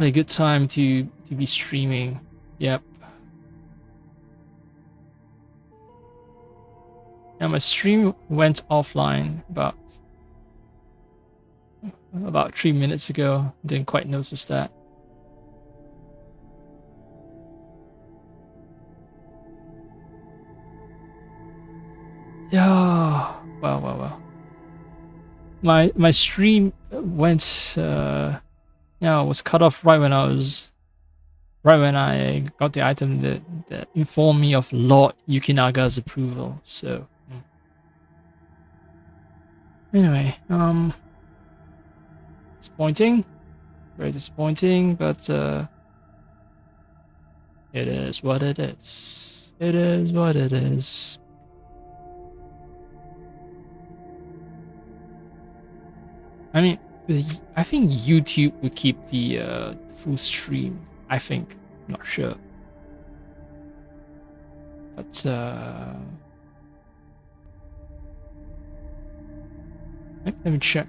What a good time to be streaming. Yep. Yeah, my stream went offline about 3 minutes ago. Didn't quite notice that. Yeah. Well. My stream went was cut off right when I got the item that informed me of Lord Yukinaga's approval. So anyway, disappointing. Very disappointing, but it is what it is. It is what it is. I mean, I think YouTube would keep the full stream. I think, not sure. But let me check.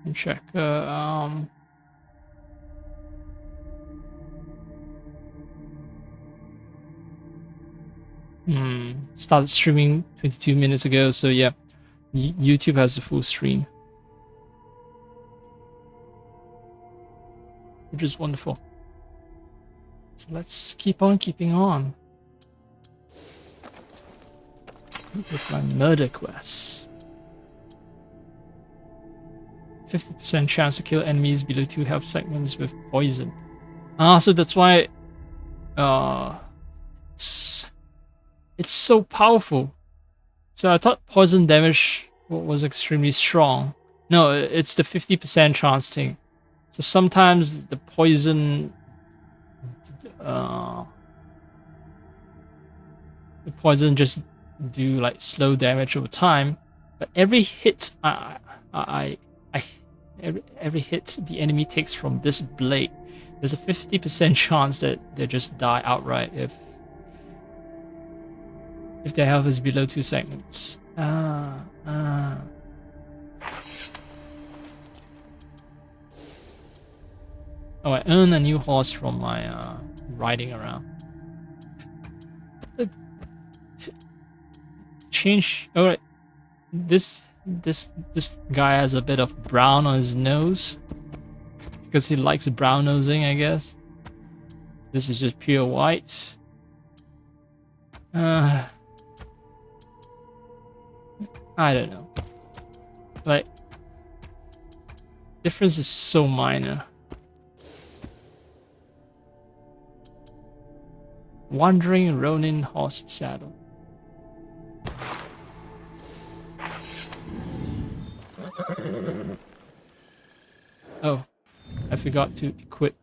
Let me check. Started streaming 22 minutes ago, so yeah, YouTube has the full stream, which is wonderful. So let's keep on keeping on with my murder quests. 50% chance to kill enemies below 2 health segments with poison. So that's why it's so powerful. So I thought poison damage was extremely strong. No, it's the 50% chance thing. So sometimes the poison just do like slow damage over time, but every hit every hit the enemy takes from this blade, there's a 50% chance that they just die outright if their health is below 2 segments. Oh, I earn a new horse from my riding around. Change. All right, this guy has a bit of brown on his nose because he likes brown nosing, I guess. This is just pure white. I don't know. Like, difference is so minor. Wandering Ronin horse saddle. Oh, I forgot to equip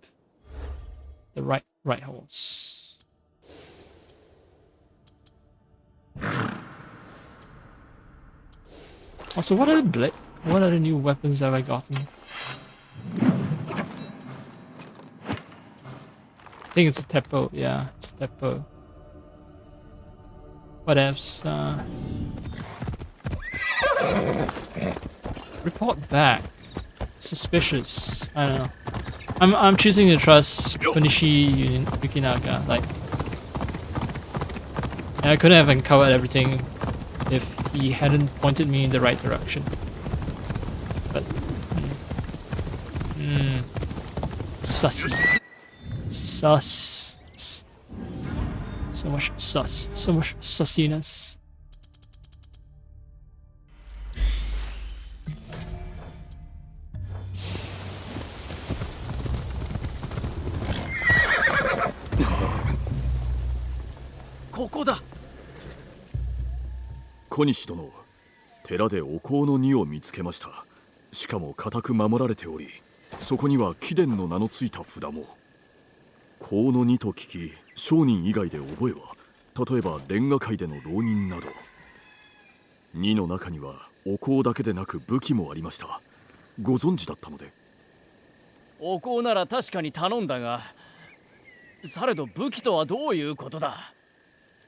the right horse. Also, what are the new weapons have I gotten? I think it's a Teppo. Yeah, it's a Teppo. What else? Report back. Suspicious. I don't know. I'm choosing to trust Kunishi Yukinaga. Like, I couldn't have uncovered everything if he hadn't pointed me in the right direction. But sussy. Sus. So much sus. So much sussiness. Kokoda. 小西殿、寺でお香の荷を見つけました。しかも固く守られており、そこには貴殿の名のついた札も。香の荷と聞き、商人以外で覚えは、例えばレンガ界での浪人など。荷の中にはお香だけでなく武器もありました。ご存知だったので。お香なら確かに頼んだが、されど武器とはどういうことだ。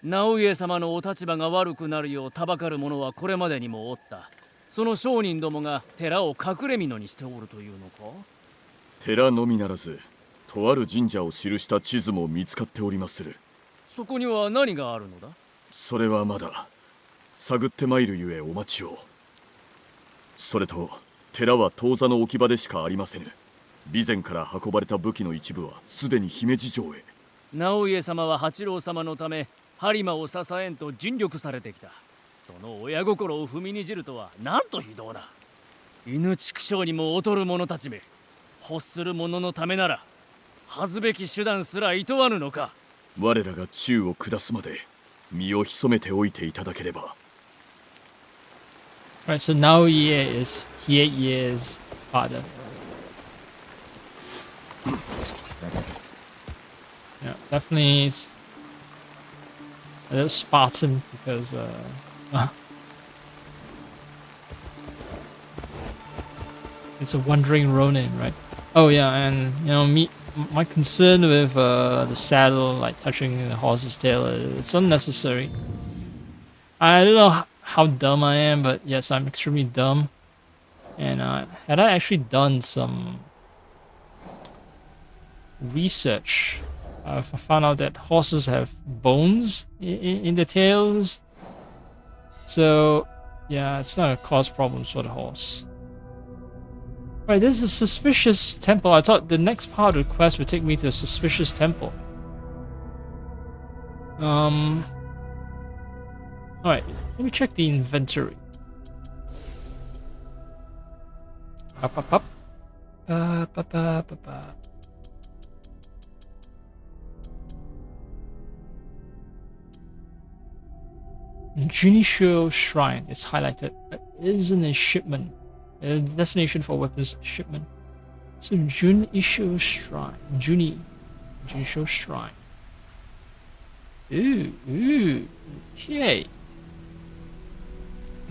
直家様のお立場が悪くなるようたばかる者はこれまでにもおった。その商人どもが寺を隠れ蓑にしておるというのか？寺のみならずとある神社を記した地図も見つかっておりまする。そこには何があるのだ？それはまだ探ってまいるゆえお待ちを。それと寺は当座の置き場でしかありませぬ。備前から運ばれた武器の一部はすでに姫路城へ。直家様は八郎様のため播磨を支えんと尽力されてきた。その親心を踏みにじるとはなんと非道な。犬畜生にも劣る者たちめ、欲する者のためなら恥ずべき手段すら厭わぬのか。我らが宙を下すまで身を潜めておいていただければ。 Right, so Naoye is Hieye's father. Yeah, definitely is a little Spartan because it's a wandering Ronin, right? Oh yeah, and you know my concern with the saddle, like touching the horse's tail, it's unnecessary. I don't know how dumb I am, but yes, I'm extremely dumb. And had I actually done some research, I found out that horses have bones in their tails. So, yeah, it's not gonna cause problems for the horse. Right, this is a suspicious temple. I thought the next part of the quest would take me to a suspicious temple. Alright, let me check the inventory. Up, up, up. Up, up, up, up, up. Junisho Shrine is highlighted, but isn't a shipment. A destination for weapons shipment. So Junisho Shrine. Junisho Shrine. Ooh, okay.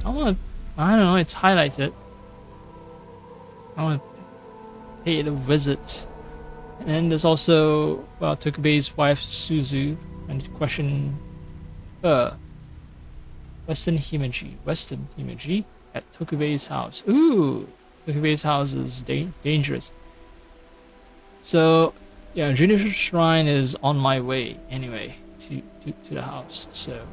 I don't know, it's highlighted. I want to pay it a visit. And then there's also, well, Tokubei's wife, Suzu. I need to question her. Western Himeji at Tokubei's house. Ooh! Tokubei's house is dangerous. So, yeah, Junisho Shrine is on my way anyway to the house, so.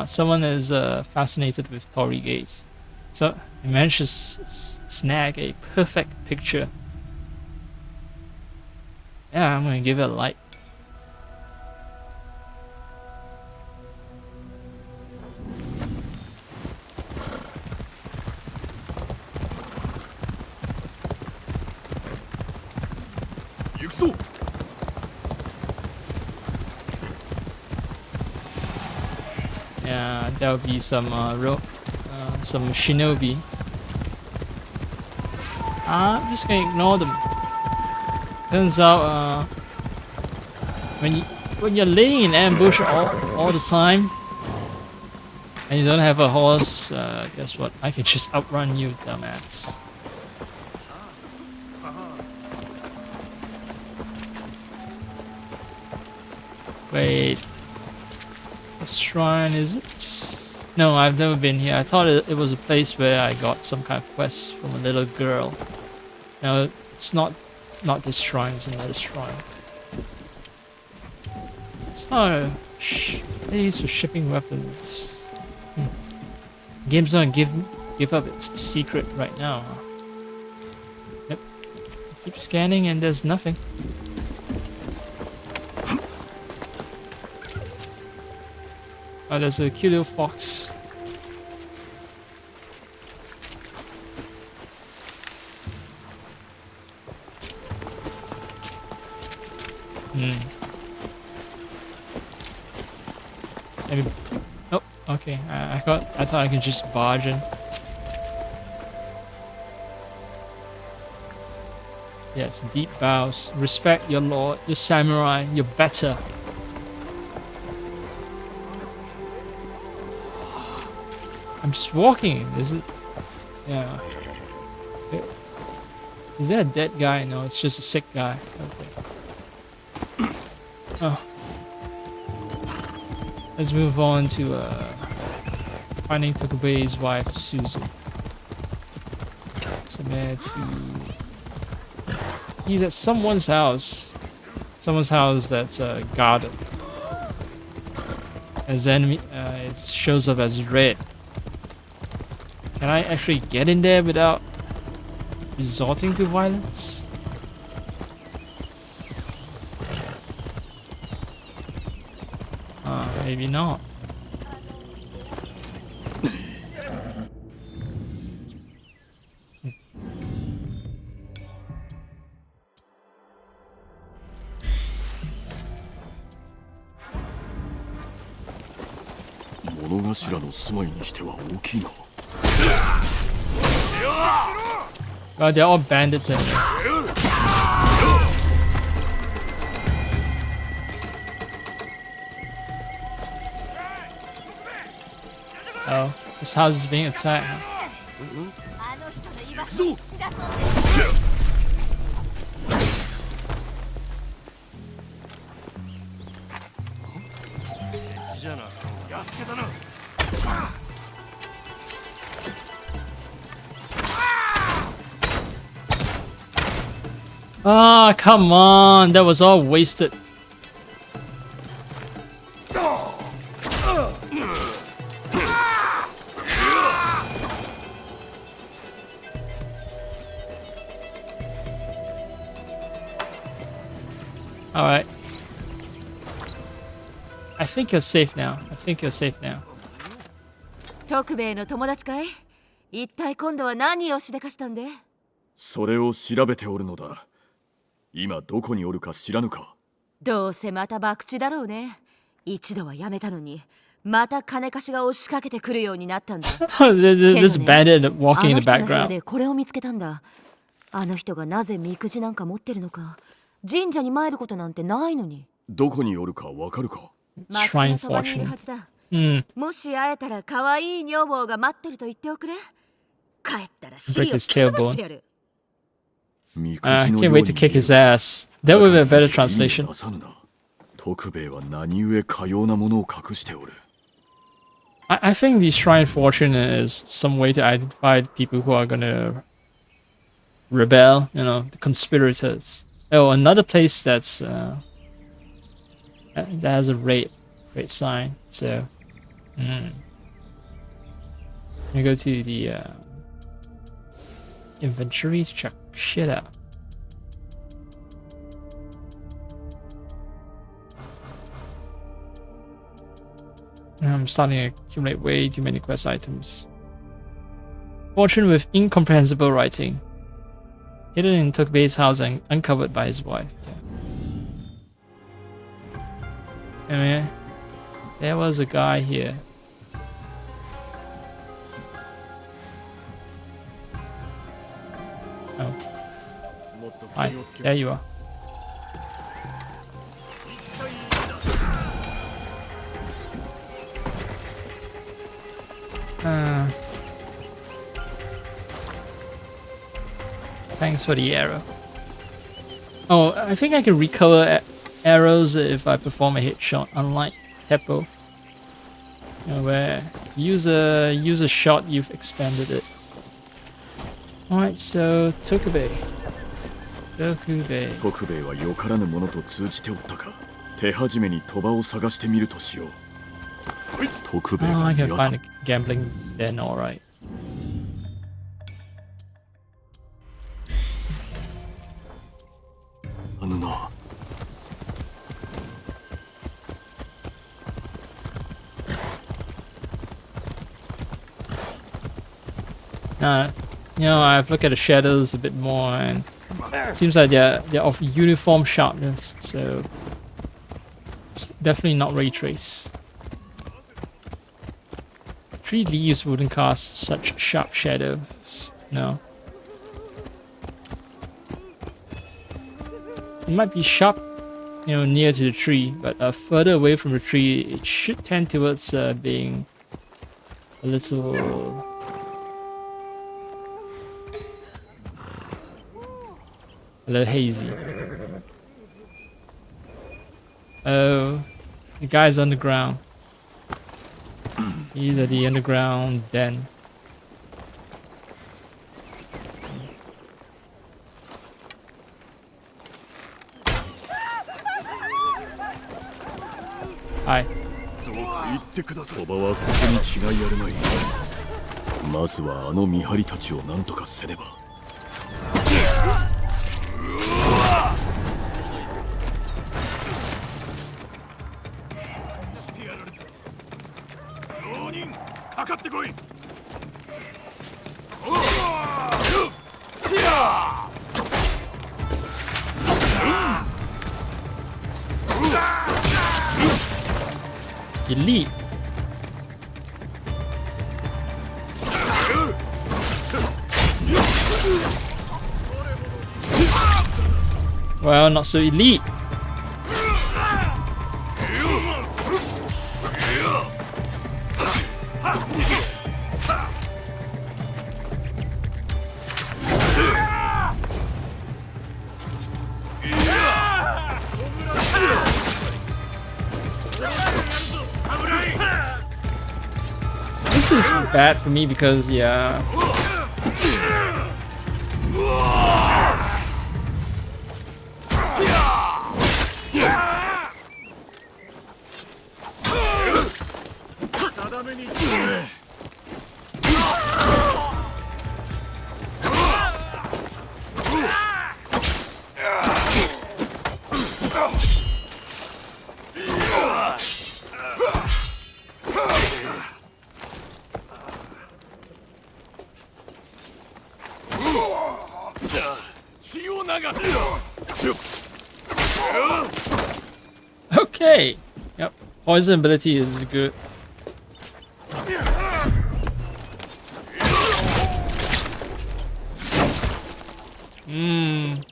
Someone is fascinated with Torii Gates. So, I managed to snag a perfect picture. Yeah, I'm gonna give it a like. Yeah, there'll be some shinobi. I'm just gonna ignore them. Turns out, when you're laying in ambush all the time, and you don't have a horse, guess what? I can just outrun you, dumbass. Wait. What shrine is it? No, I've never been here. I thought it was a place where I got some kind of quest from a little girl. No, it's not this shrine, it's another shrine. It's not a place for shipping weapons. Game's gonna give up its secret right now, huh? Yep. Keep scanning and there's nothing. Oh, there's a cute little fox. Maybe. Oh, okay. I thought I could just barge in. Yes, deep bows. Respect your lord, your samurai. You're better. I'm just walking. Is it? Yeah. Is that a dead guy? No, it's just a sick guy. Okay. Oh. let's move on to finding Tokube's wife, Suzu. Submit to... He's at someone's house. Someone's house that's guarded. As enemy, it shows up as red. Can I actually get in there without resorting to violence? Maybe not. Oh, they're all bandits in there. Oh, this house is being attacked. Ah, come on, that was all wasted. Alright. I think you're safe now. I think you're safe now. 徳兵衛の友達かい？一体今度は何をしでかしたんで？それを調べておるのだ。今どこにおるか知らぬか。どうせまた博打だろうね。一度はやめたのに、また金貸しが押しかけてくるようになったんだ。This bandit walking in the あの人の部屋 background. でこれを見つけたんだ。あの人がなぜみくじなんか持ってるのか。神社に参ることなんてないのに。どこにおるかわかるか。町 Shrine のそばにいる fortune. はずだ。Hmm. もし会えたら可愛い女房が待ってると言っておくれ。帰ったら尻 Break を his 突き飛ば tailbone. してやる。I can't wait to kick his ass. That would be a better translation. 徳兵衛は何故かようなものを隠しておる。I think the Shrine Fortune is some way to identify the people who are gonna rebel, you know, the conspirators. Oh, another place that's that has a rate sign. So, I go to the inventory to check shit out. I'm starting to accumulate way too many quest items. Fortune with incomprehensible writing. Hidden in Tokubei's house and uncovered by his wife. Yeah. Anyway, there was a guy here. Oh. Hi, there you are. Thanks for the arrow. Oh, I think I can recover arrows if I perform a hit shot, unlike Teppo. You know, where use a shot, you've expanded it. Alright, so Tokubei. 徳兵衛はよからぬものと通じておったか。手始めに鳥羽を探してみるとしよう。徳兵衛 Oh, が I 見 can 当 find た a gambling den, alright. You know, I've looked at the shadows a bit more, and it seems like they're of uniform sharpness, so it's definitely not ray trace. 3 leaves wouldn't cast such sharp shadows. No. It might be sharp, you know, near to the tree, but further away from the tree, it should tend towards being a little hazy. Oh, the guy's on the ground. He's at the underground den. Hi. どうか言ってください。鳥羽はここに違いあるまい。まずはあの見張りたちを何とかせねば。してやられた。浪人、かかってこい。Elite. Well, not so elite. This is bad for me because, yeah. Okay. Yep. Poison ability is good. Mmm.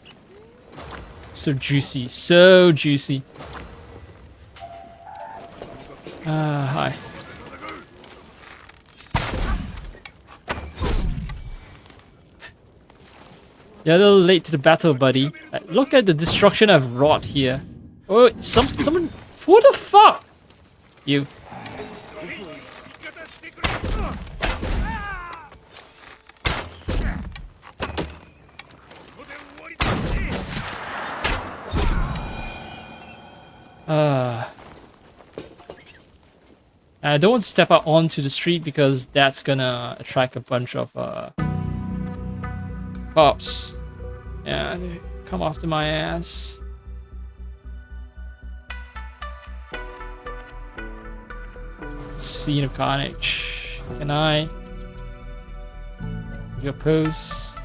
So juicy. So juicy. Hi. You're a little late to the battle, buddy. Look at the destruction I've wrought here. Oh, someone. What the fuck? You. I don't want to step out onto the street because that's gonna attract a bunch of cops. Yeah, they come after my ass. Scene of carnage. Can I do a pose?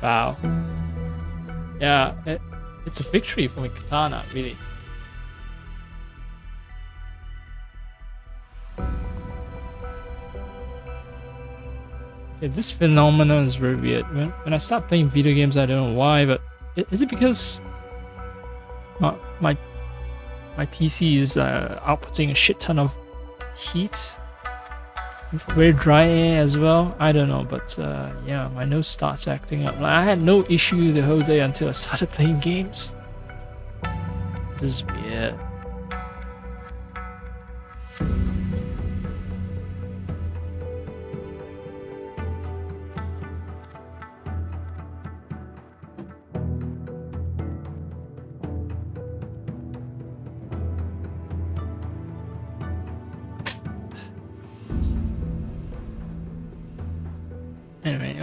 Wow. Yeah, it's a victory for my katana, really. Okay, this phenomenon is very weird. When I start playing video games, I don't know why, but is it because my PC is outputting a shit ton of heat? Very dry air as well. I don't know, but yeah, my nose starts acting up. Like, I had no issue the whole day until I started playing games. This is weird. Anyway,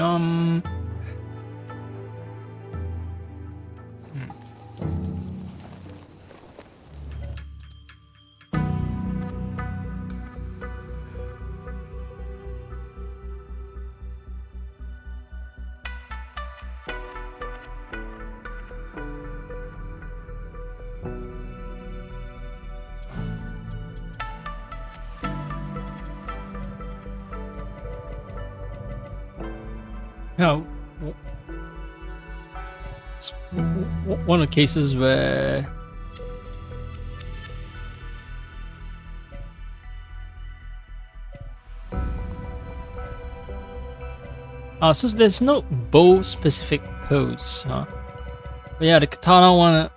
no, it's one of the cases where so there's no bow specific pose, huh? But yeah, the katana one,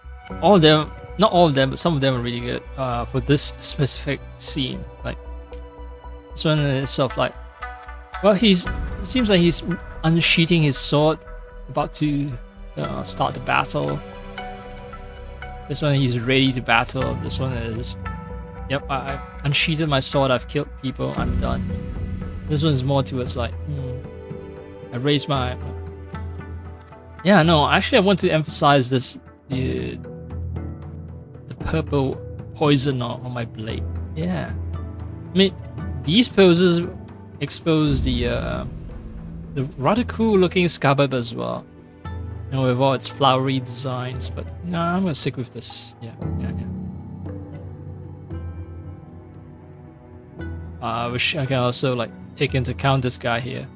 all of them, not all of them, but some of them are really good for this specific scene. Like, this one is sort of like, well, it seems like he's unsheathing his sword, about to start the battle. This one, he's ready to battle. This one is, yep, I've unsheathed my sword, I've killed people, I'm done. This one is more towards like, I raised my... Yeah, no, actually I want to emphasize this, the purple poison on my blade. Yeah. I mean, these poses expose the rather cool looking scabbard as well. You know, with all its flowery designs, but no, I'm gonna stick with this. Yeah. I wish I can also like take into account this guy here.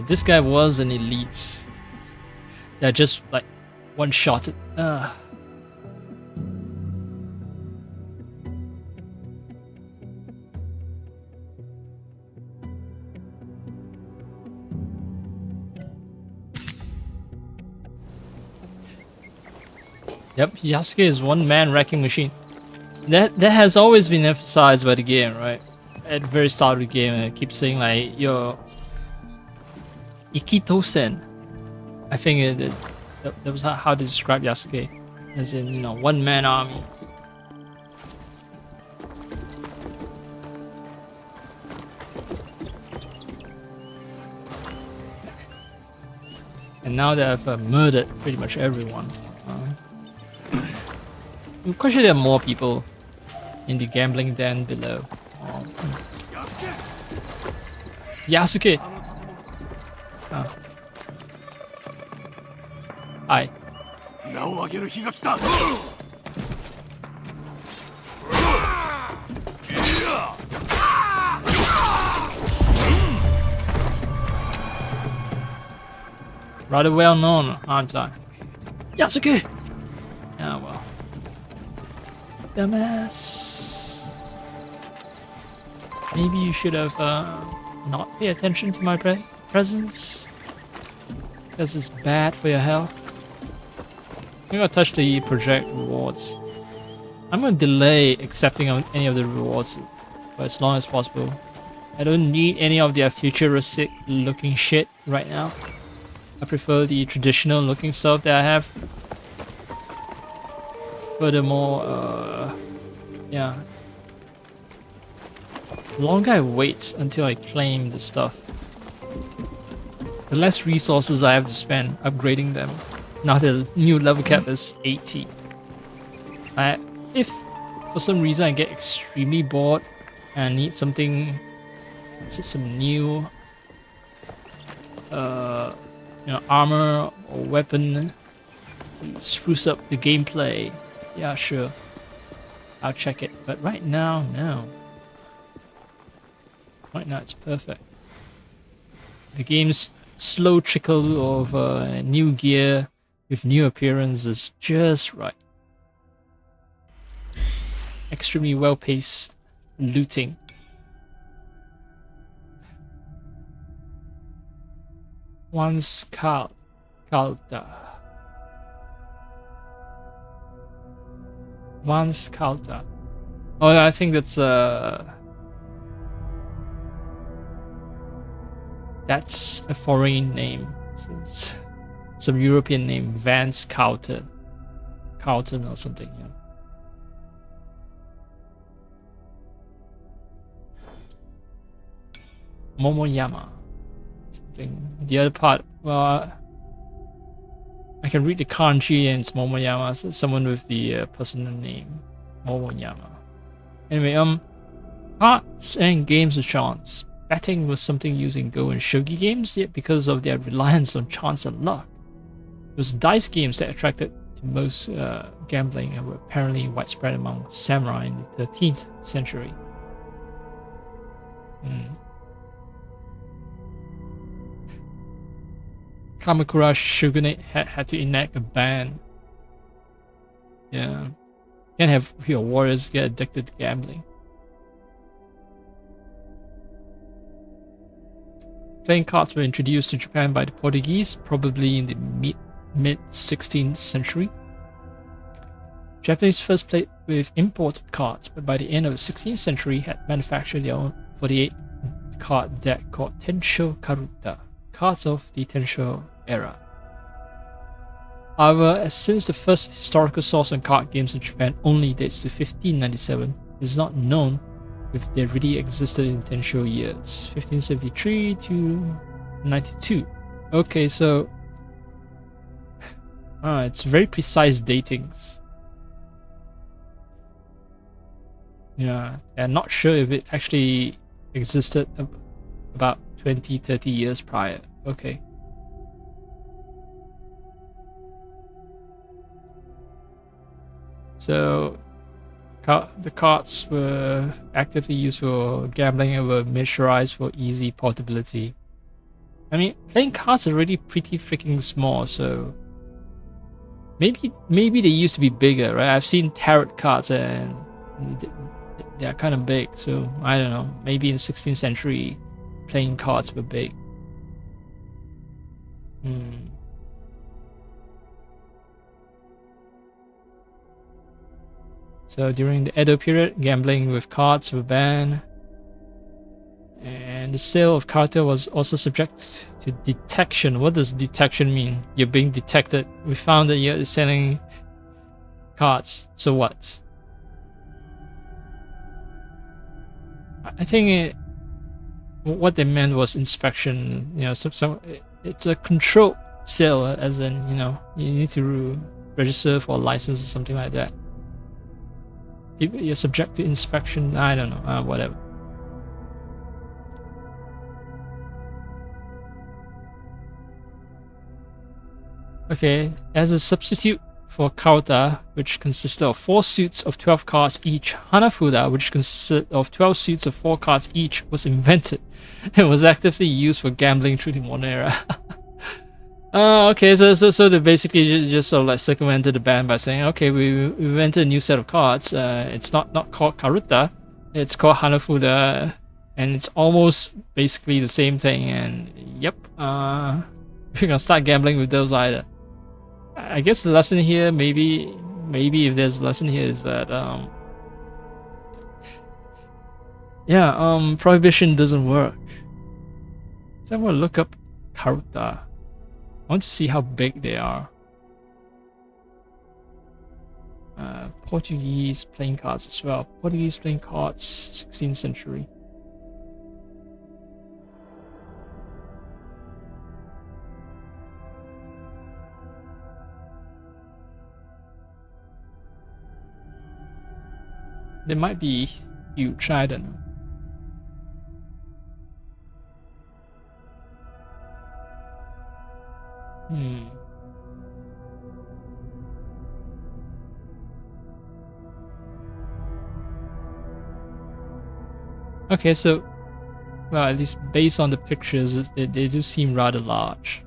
This guy was an elite that just like one-shotted. Yep, Yasuke is one-man wrecking machine. That has always been emphasized by the game, right? At the very start of the game, it keeps saying like, yo, Ikito-sen. I think that was how to describe Yasuke, as in, you know, one-man army. And now they have murdered pretty much everyone. I'm quite sure there are more people in the gambling den below. Yasuke! Oh. Hi. Rather well known, aren't I? Yasuke! Yeah, well. Dumbass. Maybe you should have not pay attention to my presence. Because it's bad for your health. I'm gonna touch the project rewards. I'm gonna delay accepting any of the rewards for as long as possible. I don't need any of their futuristic looking shit right now. I prefer the traditional looking stuff that I have. Furthermore, yeah. The longer I wait until I claim the stuff, the less resources I have to spend upgrading them. Now the new level cap is 80. If for some reason I get extremely bored and need something, some new, you know, armor or weapon to spruce up the gameplay, yeah, sure, I'll check it. But right now, no. Right now, it's perfect. The game's slow trickle of new gear with new appearance is just right. Extremely well-paced looting. Once Calda. Once Calda. Oh, I think that's a foreign name. Some European name, Vance Carlton or something. Yeah. Momoyama. Something. The other part, well, I can read the kanji and it's Momoyama, so someone with the personal name, Momoyama. Anyway, cards and games of chance. Betting was something used in Go and Shogi games, yet because of their reliance on chance and luck. It was dice games that attracted to most gambling and were apparently widespread among samurai in the 13th century. Kamakura shogunate had to enact a ban. Yeah. Can't have your warriors get addicted to gambling. Playing cards were introduced to Japan by the Portuguese, probably in the mid mid-16th century. Japanese first played with imported cards, but by the end of the 16th century had manufactured their own 48 card deck called Tensho Karuta, cards of the Tensho era. However, since the first historical source on card games in Japan only dates to 1597, it is not known if they really existed in Tensho years, 1573 to 92. Okay, so it's very precise datings. Yeah, I'm not sure if it actually existed about 20-30 years prior. Okay. So the cards were actively used for gambling and were miniaturized for easy portability. I mean, playing cards are already pretty freaking small, so maybe they used to be bigger, right? I've seen tarot cards and they're kind of big, so I don't know. Maybe in the 16th century, playing cards were big. So during the Edo period, gambling with cards were banned, and the sale of carta was also subject to detection. What does detection mean? You're being detected. We found that you're selling cards. So what? I think what they meant was inspection. You know, it's a controlled sale, as in, you know, you need to register for a license or something like that. You're subject to inspection. I don't know. Whatever. Okay, as a substitute for Kauta, which consisted of 4 suits of 12 cards each, Hanafuda, which consisted of 12 suits of 4 cards each, was invented and was actively used for gambling through the modern era. Okay, so they basically just sort of like circumvented the ban by saying, okay, we invented a new set of cards. It's not called Karuta, it's called Hanafuda, and it's almost basically the same thing. And yep, we're gonna start gambling with those either. I guess the lesson here, maybe if there's a lesson here, is that prohibition doesn't work. So I'm gonna look up Karuta. I want to see how big they are. Portuguese playing cards as well. Portuguese playing cards, 16th century. They might be huge, I don't know. Okay, so, well, at least based on the pictures, they do seem rather large.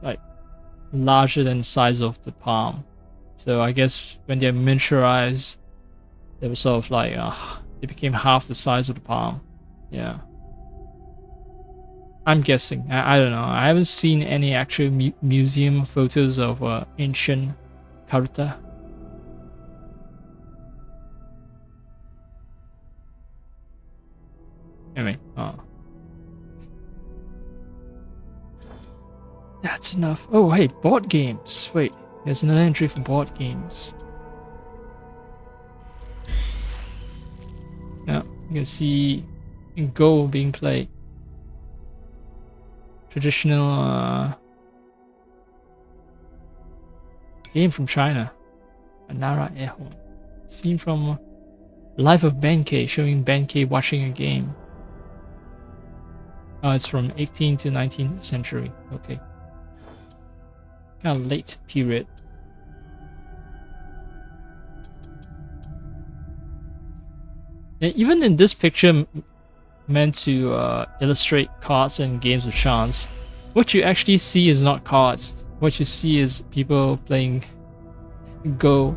Like, larger than the size of the palm. So I guess when they're miniaturized, they were sort of like, they became half the size of the palm. Yeah. I'm guessing. I don't know. I haven't seen any actual museum photos of ancient Karuta. Anyway, that's enough. Oh, hey, board games. Wait, there's another entry for board games. Yeah, you can see Go being played. Traditional game from China. Anara Ehon. Scene from Life of Benkei, showing Benkei watching a game. Oh, it's from 18th to 19th century. Okay. Kind of late period. And even in this picture, meant to illustrate cards and games of chance, what you actually see is not cards. What you see is people playing Go.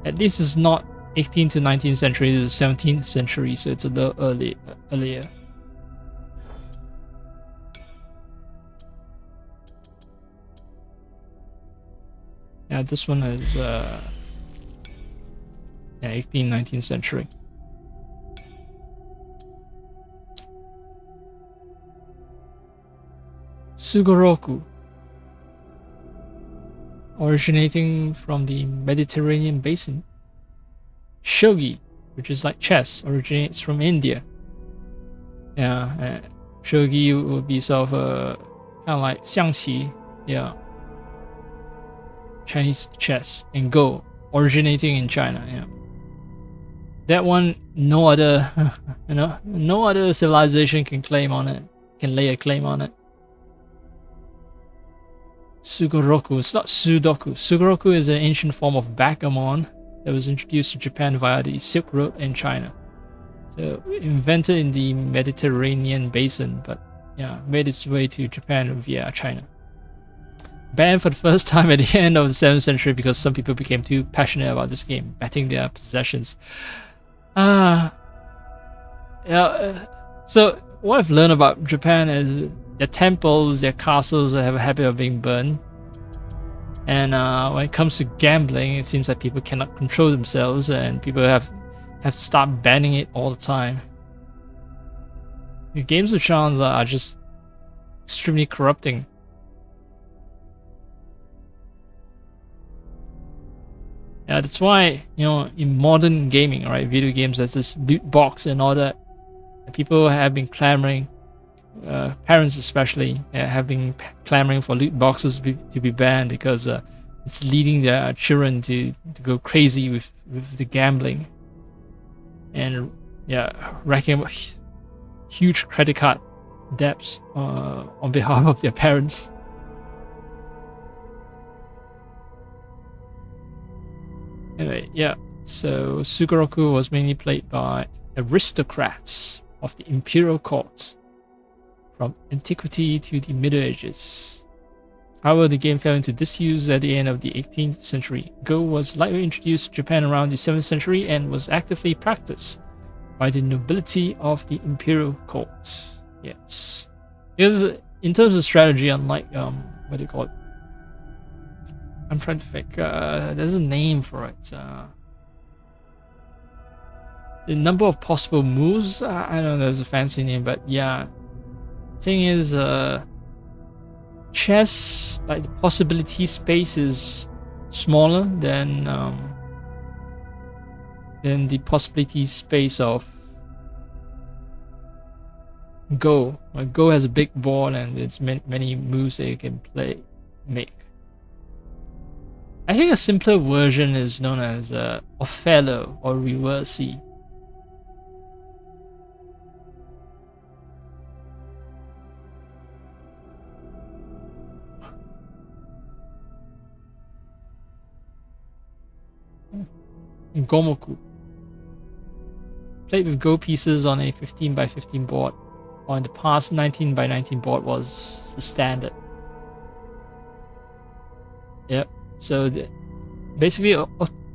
At least it's not 18th to 19th century, it's the 17th century, so it's a little earlier. Yeah, this one is 18th, 19th century. Sugoroku, originating from the Mediterranean basin. Shogi, which is like chess, originates from India. Yeah, shogi would be sort of kind of like xiangqi, yeah, Chinese chess, and Go, originating in China. Yeah, that one, no other, no other civilization can claim on it, can lay a claim on it. Sugoroku, it's not Sudoku. Sugoroku is an ancient form of backgammon that was introduced to Japan via the Silk Road and China. So invented in the Mediterranean basin, but yeah, made its way to Japan via China. Banned for the first time at the end of the 7th century because some people became too passionate about this game, betting their possessions. So what I've learned about Japan is their temples, their castles have a habit of being burned. And when it comes to gambling, it seems like people cannot control themselves, and people have to start banning it all the time. The games of chance are just extremely corrupting. Yeah, that's why, in modern gaming, right, video games, there's this loot box and all that. People have been clamoring, parents especially, have been clamoring for loot boxes to be banned because it's leading their children to go crazy with the gambling. And racking up huge credit card debts on behalf of their parents. Anyway, so Sugoroku was mainly played by aristocrats of the imperial court from antiquity to the Middle Ages. However, the game fell into disuse at the end of the 18th century. Go was likely introduced to Japan around the 7th century and was actively practiced by the nobility of the imperial court. Yes. Because in terms of strategy, unlike, what do you call it? I'm trying to think. There's a name for it. The number of possible moves, I don't know, there's a fancy name, but yeah. Thing is, chess, like the possibility space is smaller than the possibility space of Go. Like Go has a big board and it's many moves that you can make. I think a simpler version is known as Othello or Reversi. Gomoku. Played with Go pieces on a 15 by 15 board, or in the past 19 by 19 board was the standard. Yep. So basically,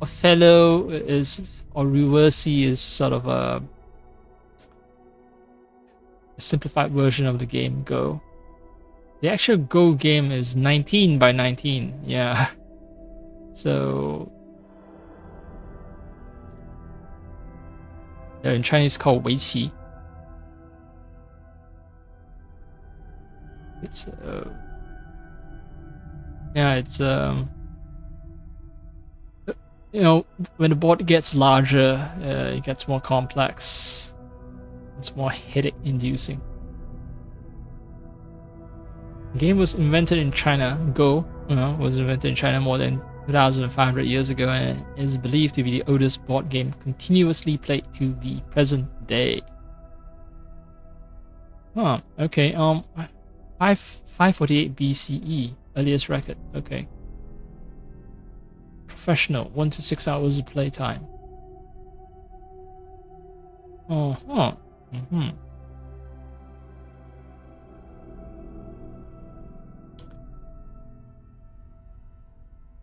Othello is, or Reversi is sort of a simplified version of the game Go. The actual Go game is 19 by 19. Yeah. So they're in Chinese called Weiqi. It's when the board gets larger, it gets more complex. It's more headache inducing. The game was invented in China. Go, was invented in China more than 2,500 years ago and is believed to be the oldest board game continuously played to the present day. Huh, okay, 548 BCE, earliest record, okay. Professional, 1 to 6 hours of playtime.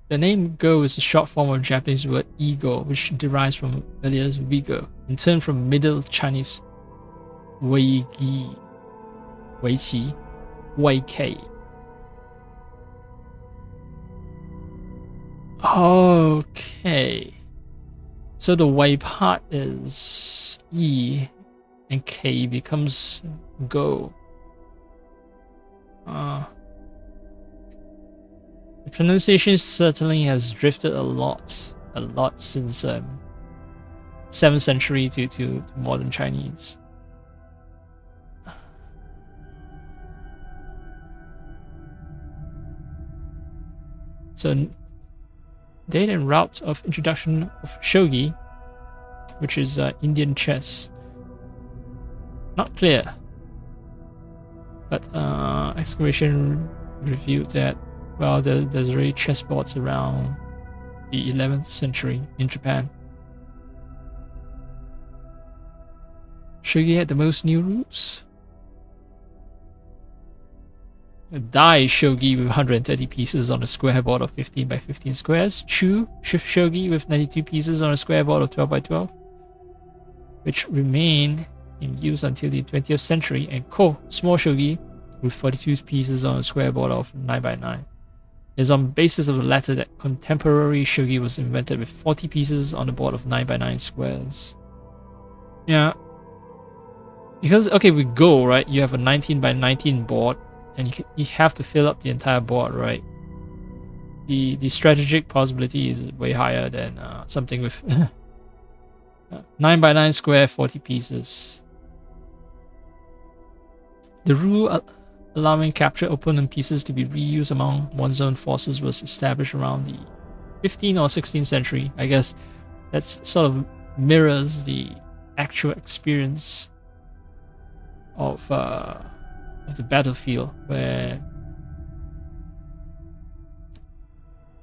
The name Go is a short form of Japanese word ego, which derives from earlier Uyghur, in turn from Middle Chinese Weiqi, Weiki. Okay. So the way part is E and K becomes Go. The pronunciation certainly has drifted a lot since 7th century to modern Chinese. So, date and route of introduction of shogi, which is Indian chess. Not clear, but excavation revealed that, well, there's already chessboards around the 11th century in Japan. Shogi had the most new rules. A Dai shogi with 130 pieces on a square board of 15 by 15 squares. Chu shogi with 92 pieces on a square board of 12 by 12, which remained in use until the 20th century. And Ko small shogi with 42 pieces on a square board of 9 by 9. It is on basis of the latter that contemporary shogi was invented with 40 pieces on a board of 9 by 9 squares. Yeah. Because, okay, with Go, right, you have a 19 by 19 board, and you have to fill up the entire board, right? The strategic possibility is way higher than something with 9 by 9 square, 40 pieces. The rule allowing captured opponent pieces to be reused among one's own forces was established around the 15th or 16th century. I guess that sort of mirrors the actual experience of the battlefield, where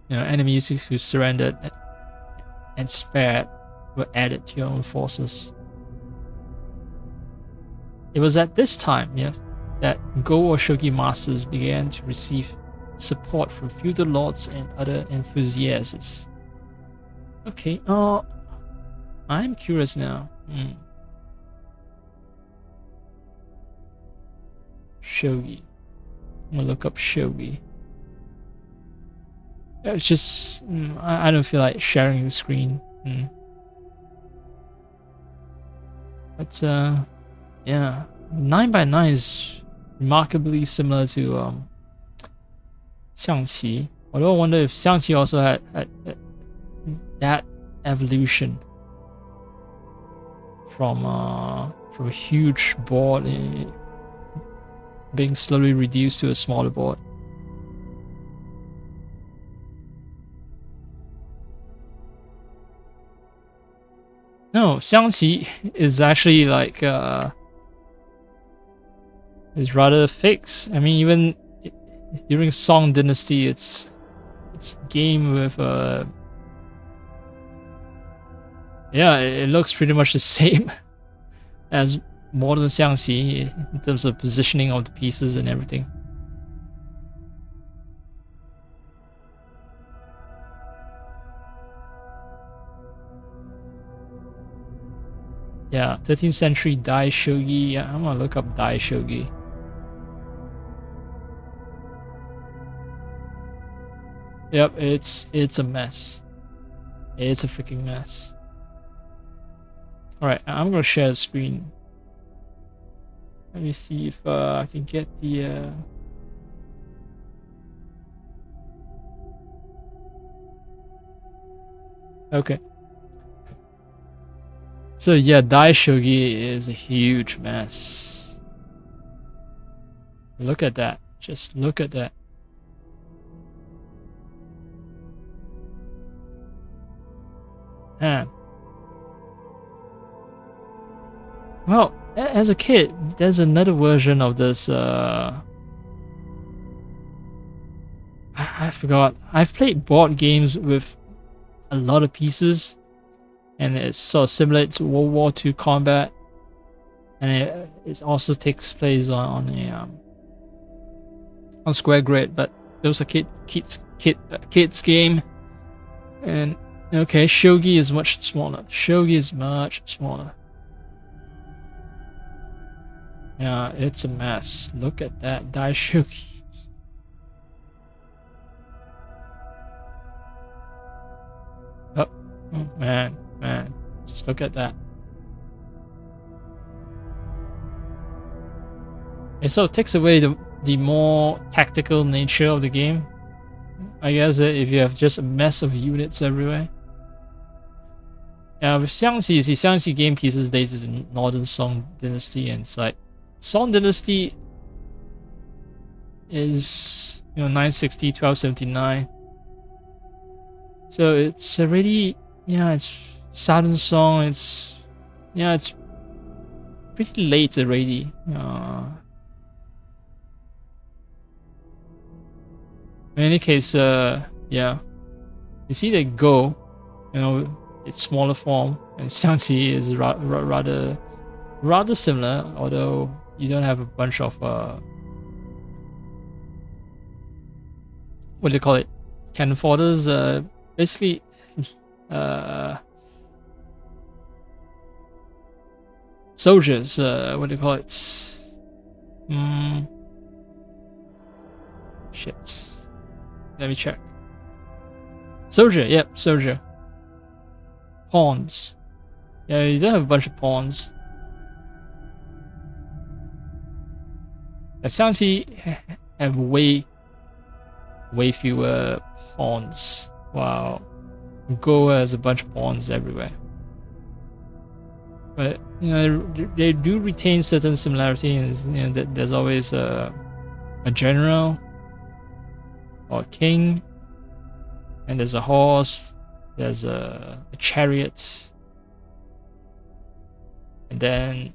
enemies who surrendered and spared were added to your own forces. It was at this time, that Go or Shogi masters began to receive support from feudal lords and other enthusiasts. Okay, I'm curious now. Shogi. I'm gonna look up Shogi. It's just I don't feel like sharing the screen. But yeah, 9 by 9 is remarkably similar to 象棋. Although I wonder if 象棋 also had that evolution from a huge board being slowly reduced to a smaller board. No, 象棋 is actually like is rather fixed. I mean, even during Song Dynasty, it's a game with yeah, it looks pretty much the same as modern 象棋in terms of positioning of the pieces and everything. Yeah, 13th century Dai Shogi. Yeah, I'm gonna look up Dai Shogi. Yep, it's a mess. It's a freaking mess. Alright, I'm gonna share the screen. Let me see if I can get the okay. So yeah, Dai Shogi is a huge mess. Look at that. Just look at that. Man. Well, as a kid, there's another version of this. I forgot. I've played board games with a lot of pieces, and it's sort of similar to World War II combat, and it also takes place on square grid. But those are kids game, and okay, Shogi is much smaller. Shogi is much smaller. Yeah, it's a mess. Look at that Dai Shogi. Man, just look at that. It sort of takes away the more tactical nature of the game. I guess if you have just a mess of units everywhere. Yeah, with Xiangxi, you see, Xiangxi game pieces dated in Northern Song Dynasty, and it's like Song Dynasty is 960, 1279. So it's already it's Southern Song. It's pretty late already. In any case, you see the Go, its smaller form, and Xiangxi is rather similar, although you don't have a bunch of what do you call it, cannon fodders, basically soldiers, what do you call it, shit, let me check. Soldier, yep, soldier. Pawns. Yeah, you don't have a bunch of pawns. Xiangxi have way fewer pawns. Wow. Go has a bunch of pawns everywhere. But they do retain certain similarities. There's always a general or a king, and there's a horse, there's a chariot, and then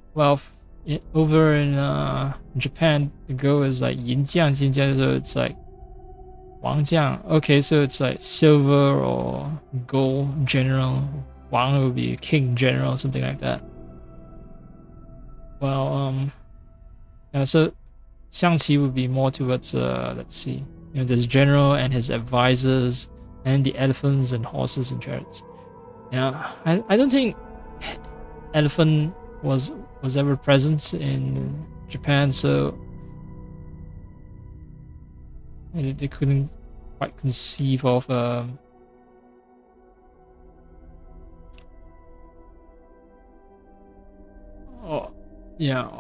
over in Japan, the Go is like Yinjiang, Jinjiang, so it's like Wangjiang. Okay, so it's like silver or gold general. Wang would be a king general, something like that. Well, so Xiangqi would be more towards let's see, there's general and his advisors and the elephants and horses and chariots. Yeah, I don't think elephant was ever present in Japan, so they couldn't quite conceive of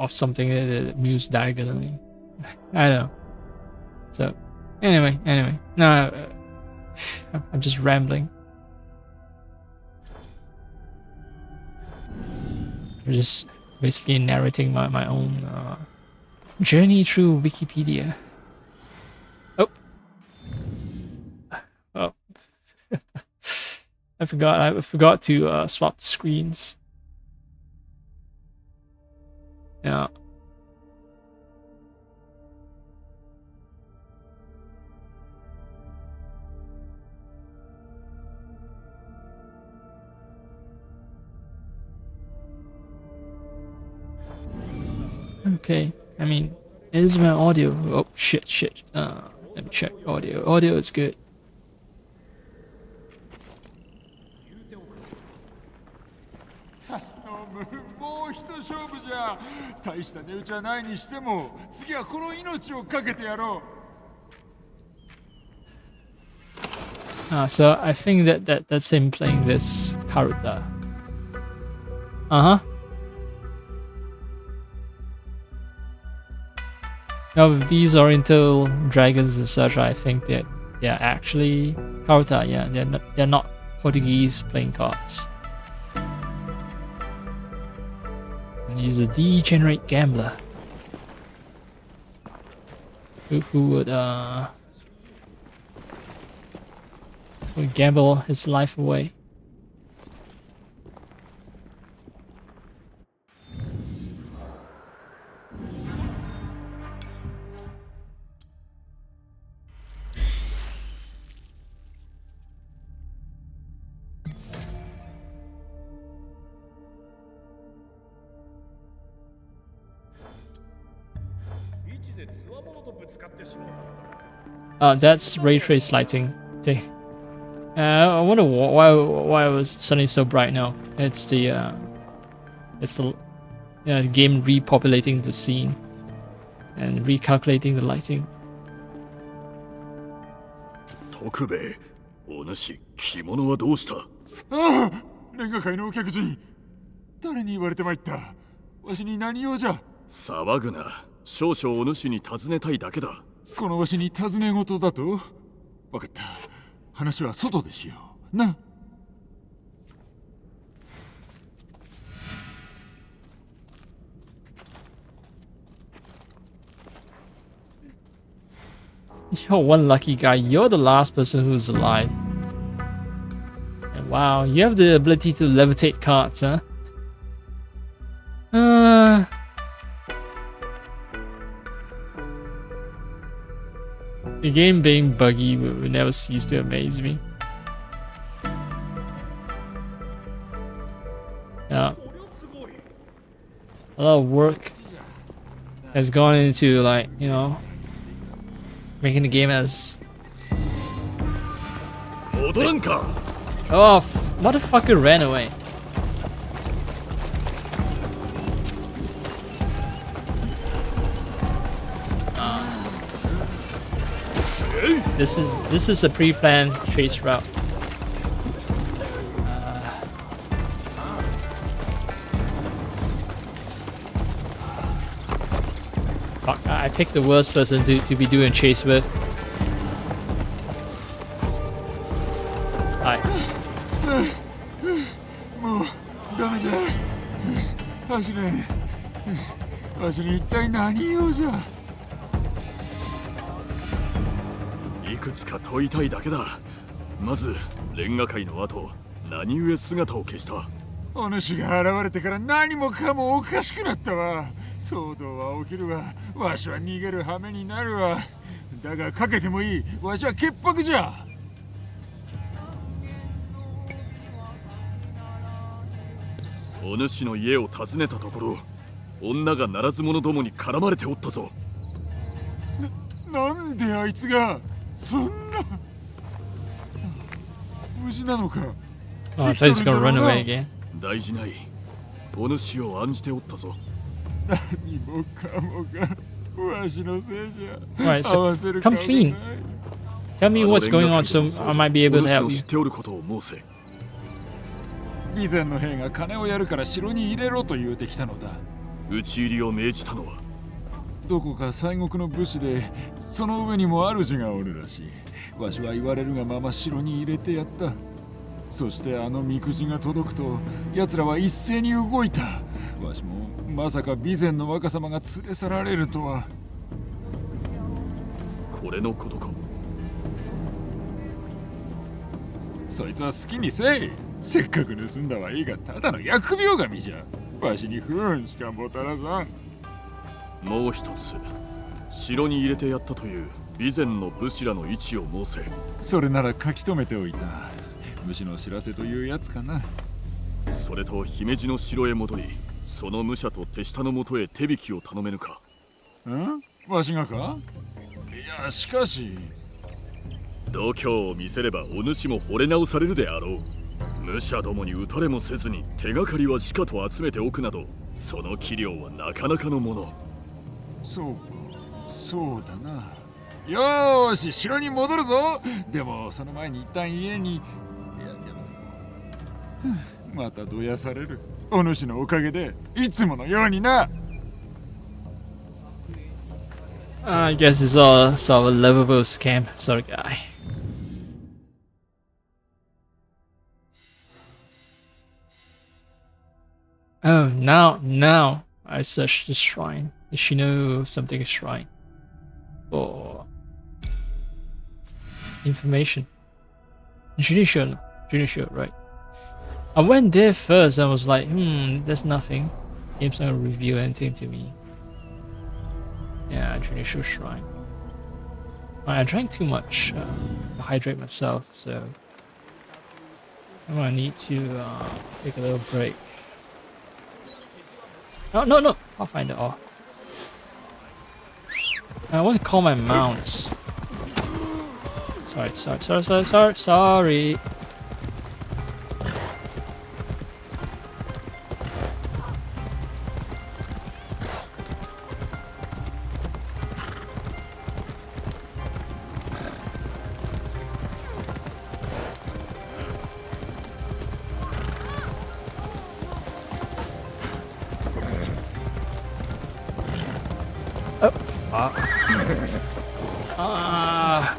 of something that moves diagonally. I don't know. So anyway, no, I'm just rambling. I'm just basically narrating my own journey through Wikipedia. Oh, I forgot to swap the screens. Yeah. Okay, I mean, it is my audio. Oh shit. Let me check audio. Audio is good. So I think that's him playing this character. Now with these Oriental dragons and such, I think that they're actually Karuta. Yeah, they're not Portuguese playing cards. And he's a degenerate gambler who would gamble his life away. That's ray trace lighting. I wonder why it was suddenly so bright now. It's the game repopulating the scene and recalculating the lighting. 徳兵衛、お主着物はどうした？レンガ界のお客人。誰に言われてまいった。わしに何用じゃ。騒ぐな。少々お主に尋ねたいだけだ。このわしに尋ね事だと。わかった。話は外でしよう。な。You're one lucky guy. You're the last person who's alive. And wow, you have the ability to levitate cards, huh? The game being buggy will never cease to amaze me. Yeah. A lot of work has gone into, like, you know, making the game as... Oh, motherfucker ran away. This is a pre-planned chase route. Fuck, I picked the worst person to be doing chase with. Hi. もうダメじゃ。わしね。わしに一体何用じゃ。いくつか問いたいだけだ。まずレンガ界の後、何故姿を消した。お主が現れてから何もかもおかしくなったわ。騒動は起きるわ。わしは逃げる羽目になるわ。だがかけてもいい。わしは潔白じゃ。お主の家を訪ねたところ、女がならず者どもに絡まれておったぞ。なんであいつがそんな。無事なのか。Oh, I thought he's gonna run away again. 大事ない。お主を案じておったぞ。何もかもがわしのせいじゃ。 Alright, so come clean. Tell me what's going on so I might be able to help you. 知っておることを申せ。以前の兵が金をやるから城に入れろと言うてきたのだ。討ち入りを命じたのはどこか西国の武士で、その上にも主がおるらしい。わしは言われるがまま城に入れてやった。そしてあのみくじが届くと、奴らは一斉に動いた。わしもまさか備前の若様が連れ去られるとは。これのことか。そいつは好きにせい。せっかく盗んだはいいが、ただの疫病神じゃ。わしに不運しかもたらさん。もう一つ、城に入れてやったという備前の武士らの位置を申せ。それなら書き留めておいた。武士の知らせというやつかな。それと姫路の城へ戻り、その武者と手下のもとへ手引きを頼めぬか。わしがか。いや、しかし度胸を見せればお主も惚れ直されるであろう。武者どもに討たれもせずに手がかりはしかと集めておくなど、その器量はなかなかのもの。そうか、そうだな。よーし、城に戻るぞ。でもその前に一旦家に。いやでもまたどやされる。お主のおかげでいつものようにな。I guess it's all sort of a lovable scam sort of guy. Oh, now I searched the shrine. Does she know something is shrine? Or information? Junior sure, right? I went there first. I was like, there's nothing. Game's not gonna reveal anything to me. Yeah, Junior shrine. I drank too much to hydrate myself, so I'm gonna need to take a little break. No! I'll find it all. I want to call my mounts. Sorry.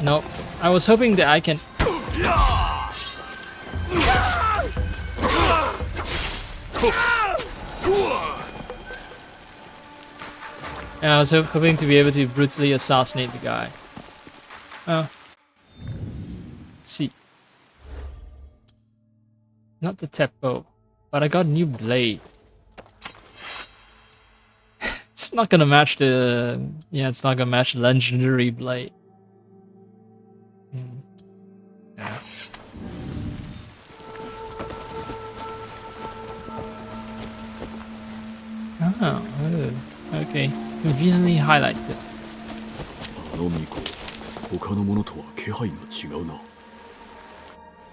Nope. I was hoping that I can. Yeah, I was hoping to be able to brutally assassinate the guy. Oh. Let's see. Not the Teppo, but I got a new blade. It's not gonna match the... Yeah, it's not gonna match the legendary blade. Yeah. Oh, okay. Conveniently highlighted. あの巫女、他のものとは気配が違うな。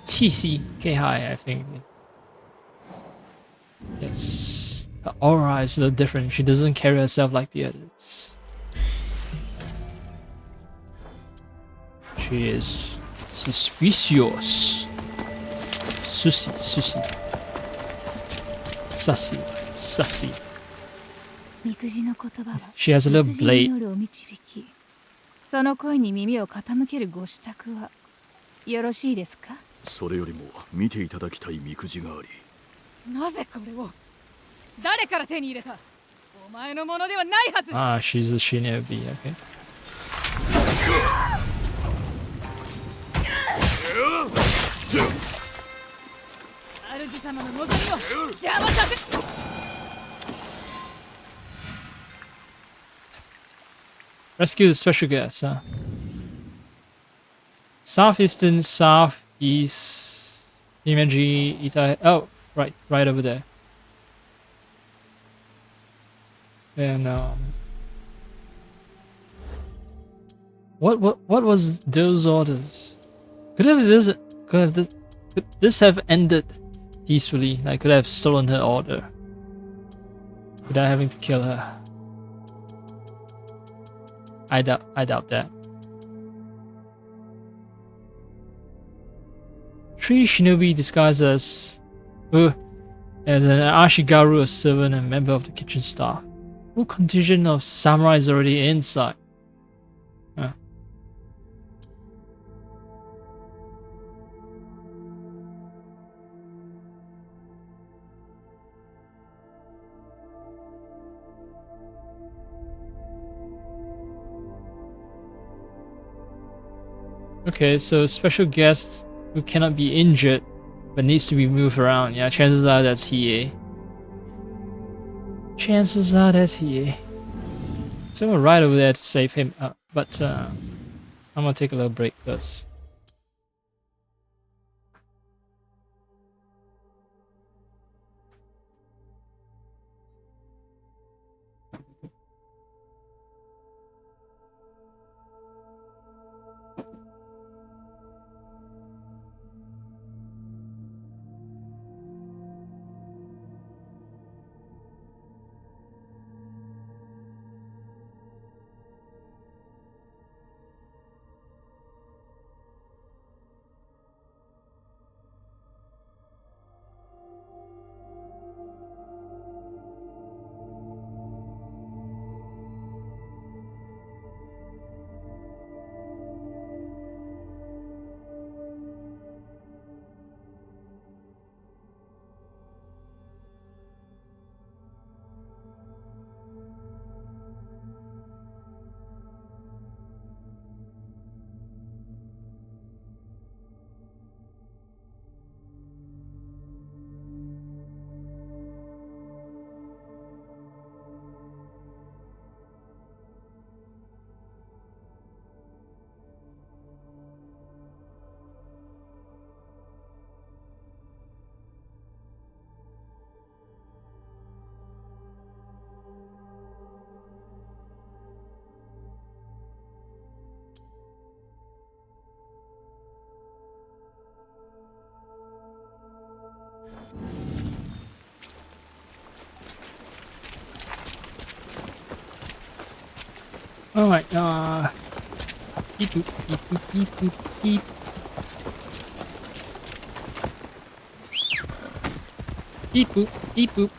气息 K high, I think. Yes. Her aura is a little different. She doesn't carry herself like the others. She is suspicious. Sussy. Sassy. みくじの言葉は She has a little 実人に blade. よるお導き。その声に耳を傾けるご支度はよろしいですか？それよりも見ていただきたいみくじがあり。なぜこれを誰から手に入れた？お前のものではないはず。 Ah, she's a shinobi, okay. 主様の望みを邪魔させ。 Rescue the special guest, huh? Southeastern, southeast, Imagery, Ita. Oh, right over there. And what was those orders? Could this have ended peacefully? I could have stolen her order without having to kill her. I doubt that. Three shinobi disguised as an Ashigaru, a servant and member of the kitchen staff. Full contingent of samurai is already inside. Huh. Okay, so special guest who cannot be injured but needs to be moved around. Yeah, chances are that's Hiei. Chances are that's Hiei. Someone right over there to save him up, but I'm gonna take a little break first. Alright, beep boop, beep boop, beep boop, beep. Beep boop, beep boop.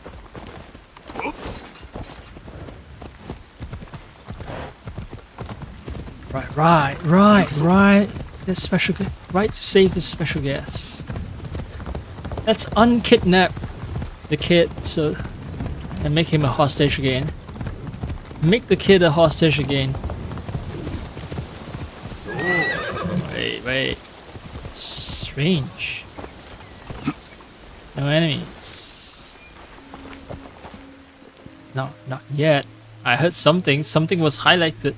Right. This special right to save this special guest. Let's unkidnap the kid and make him a hostage again. Make the kid a hostage again. Wait. Strange. No enemies. No, not yet. I heard something. Something was highlighted.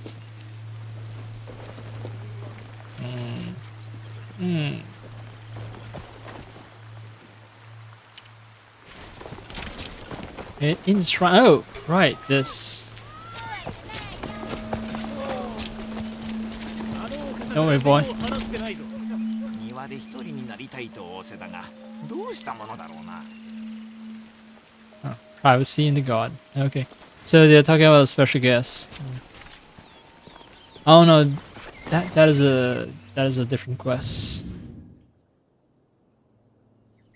In the shrine. Oh, right. This. Don't worry, boy. 庭で一人になりたいと仰せだが、どうしたものだろうな。 Oh, privacy in the god. Okay. So they're talking about a special guest. Oh no, that is a different quest.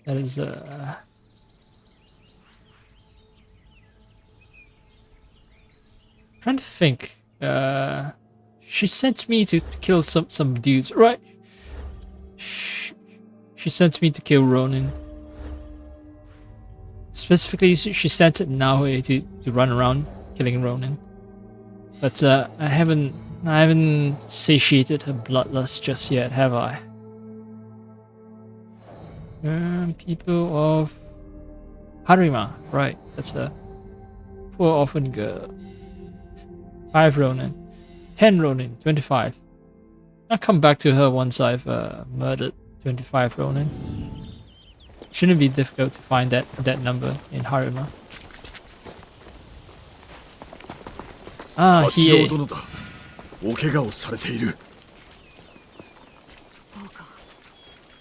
That is trying to think. She sent me to kill some dudes, right? She sent me to kill Ronin. Specifically, she sent Naoe to run around killing Ronin. But I haven't satiated her bloodlust just yet, have I? People of Harima, right? That's a poor orphan girl. 5 Ronin. 10 Ronin, 25. I'll come back to her once I've murdered 25 Ronin. Shouldn't be difficult to find that number in Harima. Ah, 八郎 here. 殿だ。お怪我をされている。どうか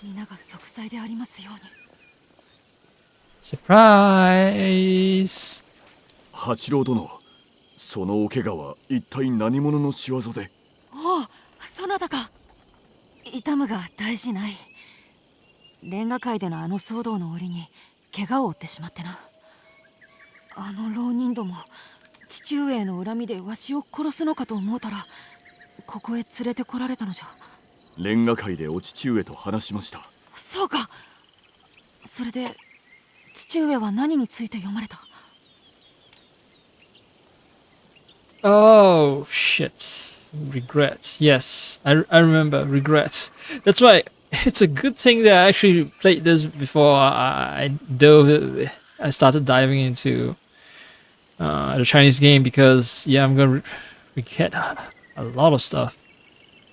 皆が息災でありますように。 Surprise! 八郎殿、そのお怪我は一体何者の仕業で。おお、そなたか。痛むが大事ない。レンガ界でのあの騒動の折に怪我を負ってしまってな。あの浪人ども、父上への恨みでわしを殺すのかと思うたら、ここへ連れてこられたのじゃ。レンガ界でお父上と話しました。そうか。それで父上は何について読まれた？ Oh shit. Regrets. Yes, I remember regrets. That's why it's a good thing that I actually played this before I started diving into the Chinese game, because yeah, I'm gonna forget a lot of stuff.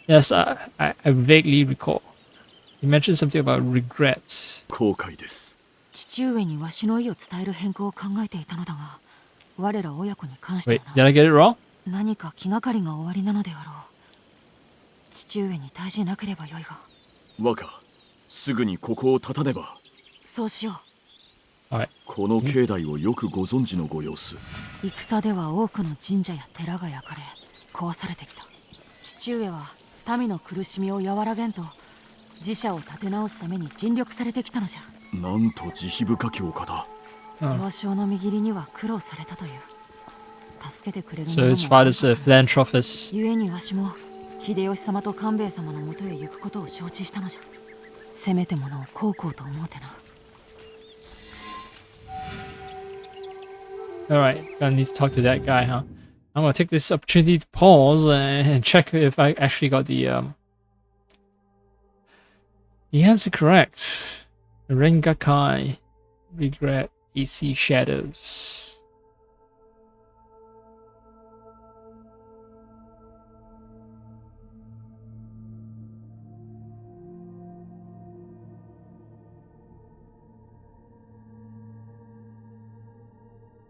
Yes, I vaguely recall. You mentioned something about regrets. 後悔です。父上にわしの意を伝える変更を考えていたのだが、我ら親子に関して Wait, は did I get it wrong? 何か気がかりがおありなのであろう。父上に対じなければよいが。若、すぐにここを立たねば。そうしよう。Alright. この境内をよくご存知のご様子。戦では多くの神社や寺が焼かれ壊されてきた。父上は民の苦しみを和らげんと自社を立て直すために尽力されてきたのじゃ。なんと慈悲深きお方。幼少の右利には苦労されたという。助けてくれる So his father's a philanthropist. ゆえにわしも秀吉様と官兵衛様のもとへ行くことを承知したのじゃ。せめてものを孝行と思うてな。 Alright, gonna need to talk to that guy, huh? I'm gonna take this opportunity to pause and check if I actually got the answer correct. Rengakai, regret, AC shadows.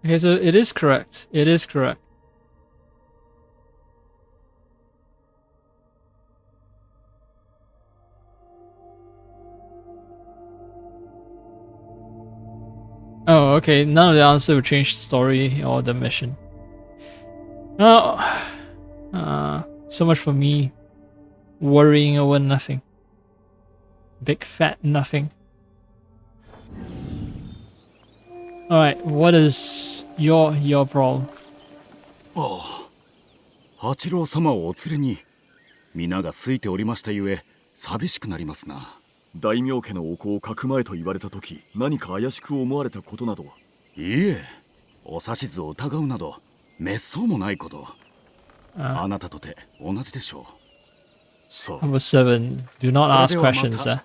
Okay, so it is correct. It is correct. Oh, okay. None of the answer will change the story or the mission. Oh, so much for me worrying over nothing. Big fat nothing. Alright, what is your problem? ああ、八郎様をお連れに。皆が好いておりましたゆえ寂しくなりますな。大名家のお子をかくまえと言われた時、何か怪しく思われたことなどは？いいえ、お指図を疑うなどめっそうもないこと。あなたとて同じでしょう。さあ、 Number 7. Do not ask questions.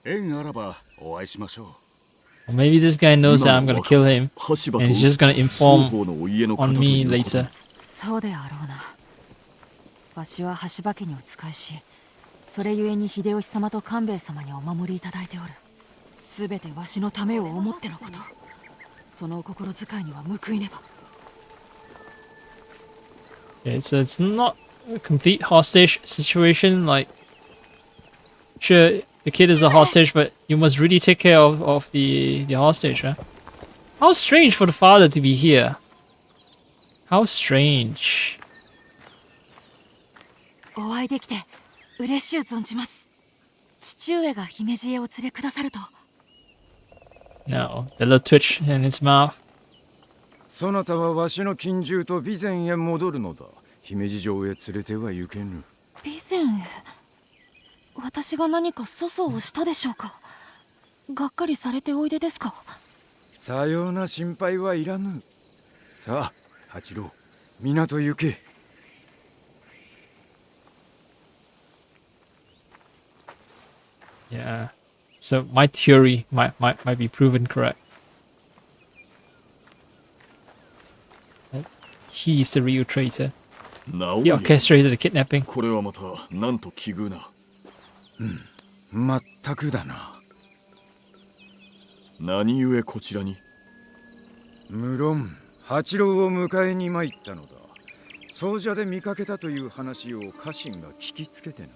縁あらばお会いしましょう。 Or maybe this guy knows that I'm gonna kill him, 羽柴と and he's just gonna 双 inform 方のお家の方 on と me いうこと later. そうであろうな。わしは羽柴家にお仕えし、それゆえに秀吉様と官兵衛様にお守りいただいておる。すべてわしのためを思ってのこと。そのお心遣いには報いねば。 Okay, so it's not a complete hostage situation. Like, sure, the kid is a hostage, but you must really take care of the hostage, huh? How strange for the father to be here. How strange. お会いできて嬉しゅう存じます。父上が姫路へお連れくださると。 No, the little twitch in his mouth. そなたはわしの近習と備前へ戻るのだ。姫路城へ連れては行けぬ。備前へ。私が何か粗相をしたでしょうか。がっかりされておいでですか。さような心配はいらぬ。さあ、八郎、港行け。Yeah. So my theory might be proven correct. He's the real traitor. 直 He 江、 orchestrated the kidnapping. これはまたなんと奇遇な。まったくだな。何故こちらに？無論、八郎を迎えに参ったのだ。奏者で見かけたという話を家臣が聞きつけてな。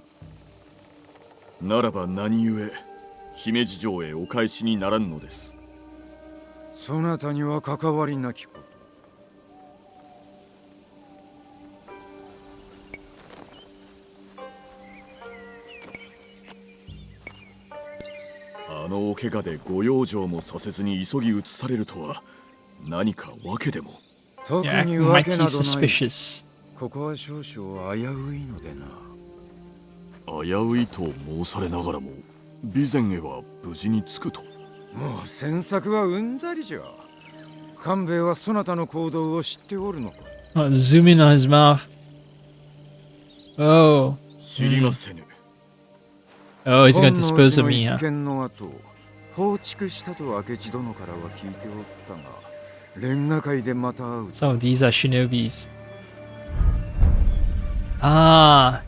ならば何故姫路城へお返しにならんのです？そなたには関わりなきこと。あのお怪我でご養生もさせずに急ぎ移されるとは何か訳でも？特 You're に acting 訳 mighty などない。 suspicious. ここは少々危ういのでな。危ういと申されながらも備前へは無事に着くと？もう詮索はうんざりじゃ。官兵衛はそなたの行動を知っておるのか。 Oh, zoom in on his mouth. Oh. 知りませぬ。 Oh, he's gonna 本能 dispose 寺 of の me, 一 huh? 件の後、放逐したと明智殿からは聞いておったが、レンガ界でまた会う。 Some of these are shinobis. Ah.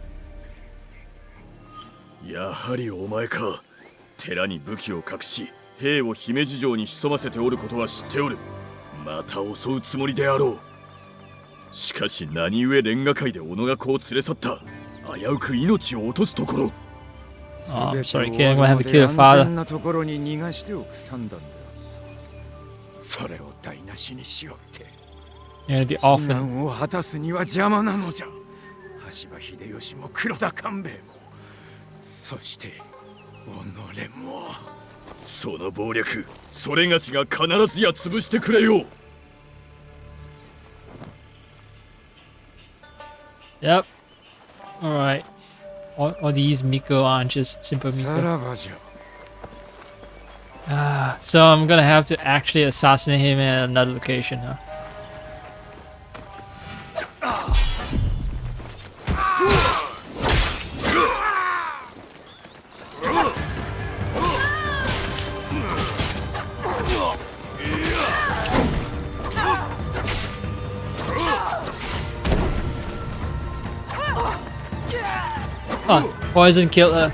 やはりお前か。寺に武器を隠し兵を姫路城に潜ませておることは知っておる。また襲うつもりであろう。しかし何故レンガ界で小野が子を連れ去った。危うく命を落とすところ。 Oh, I'm 全 sorry, て kid. 終 I'm わ gonna る have to ま kill で your 安 father. 全なところに逃がしておく算段だ。それを台無しにしよって。 You're gonna be 避 orphaned. 難を果たすには邪魔なのじゃ。羽柴秀吉も黒田官兵衛も、そして己も。その謀略、それがしが必ずや潰してくれよう。 Yep. Alright. All these Miko aren't just simple さ Miko. らばじゃ。 So I'm gonna have to actually assassinate him at another location, huh? Poison killed her.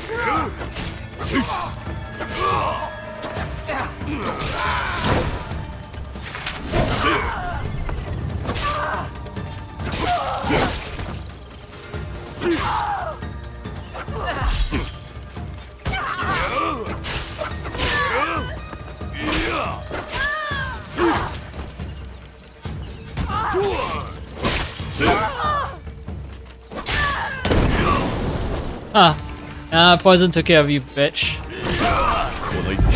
Poison took care of you, bitch. この一件、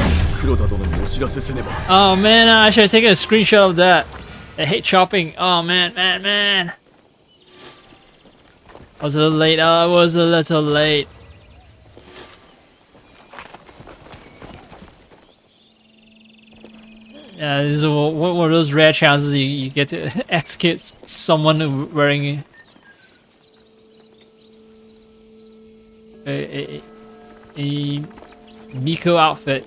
黒田殿にお知らせせねば。 Oh man, I should have taken a screenshot of that. I hate chopping. Oh man. I was a little late. I was a little late. Yeah, this is one of those rare chances you get to execute someone wearing a Miko outfit.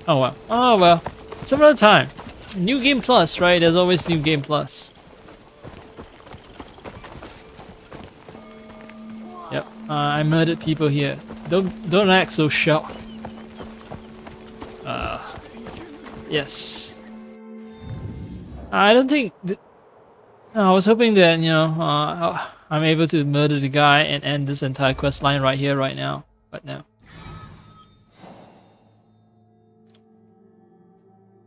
Oh well. Oh well. Some other time. New Game Plus, right? There's always New Game Plus. Yep. I murdered people here. Don't act so shocked. Yes. I don't think. I was hoping that I'm able to murder the guy and end this entire quest line right here, right now. But no.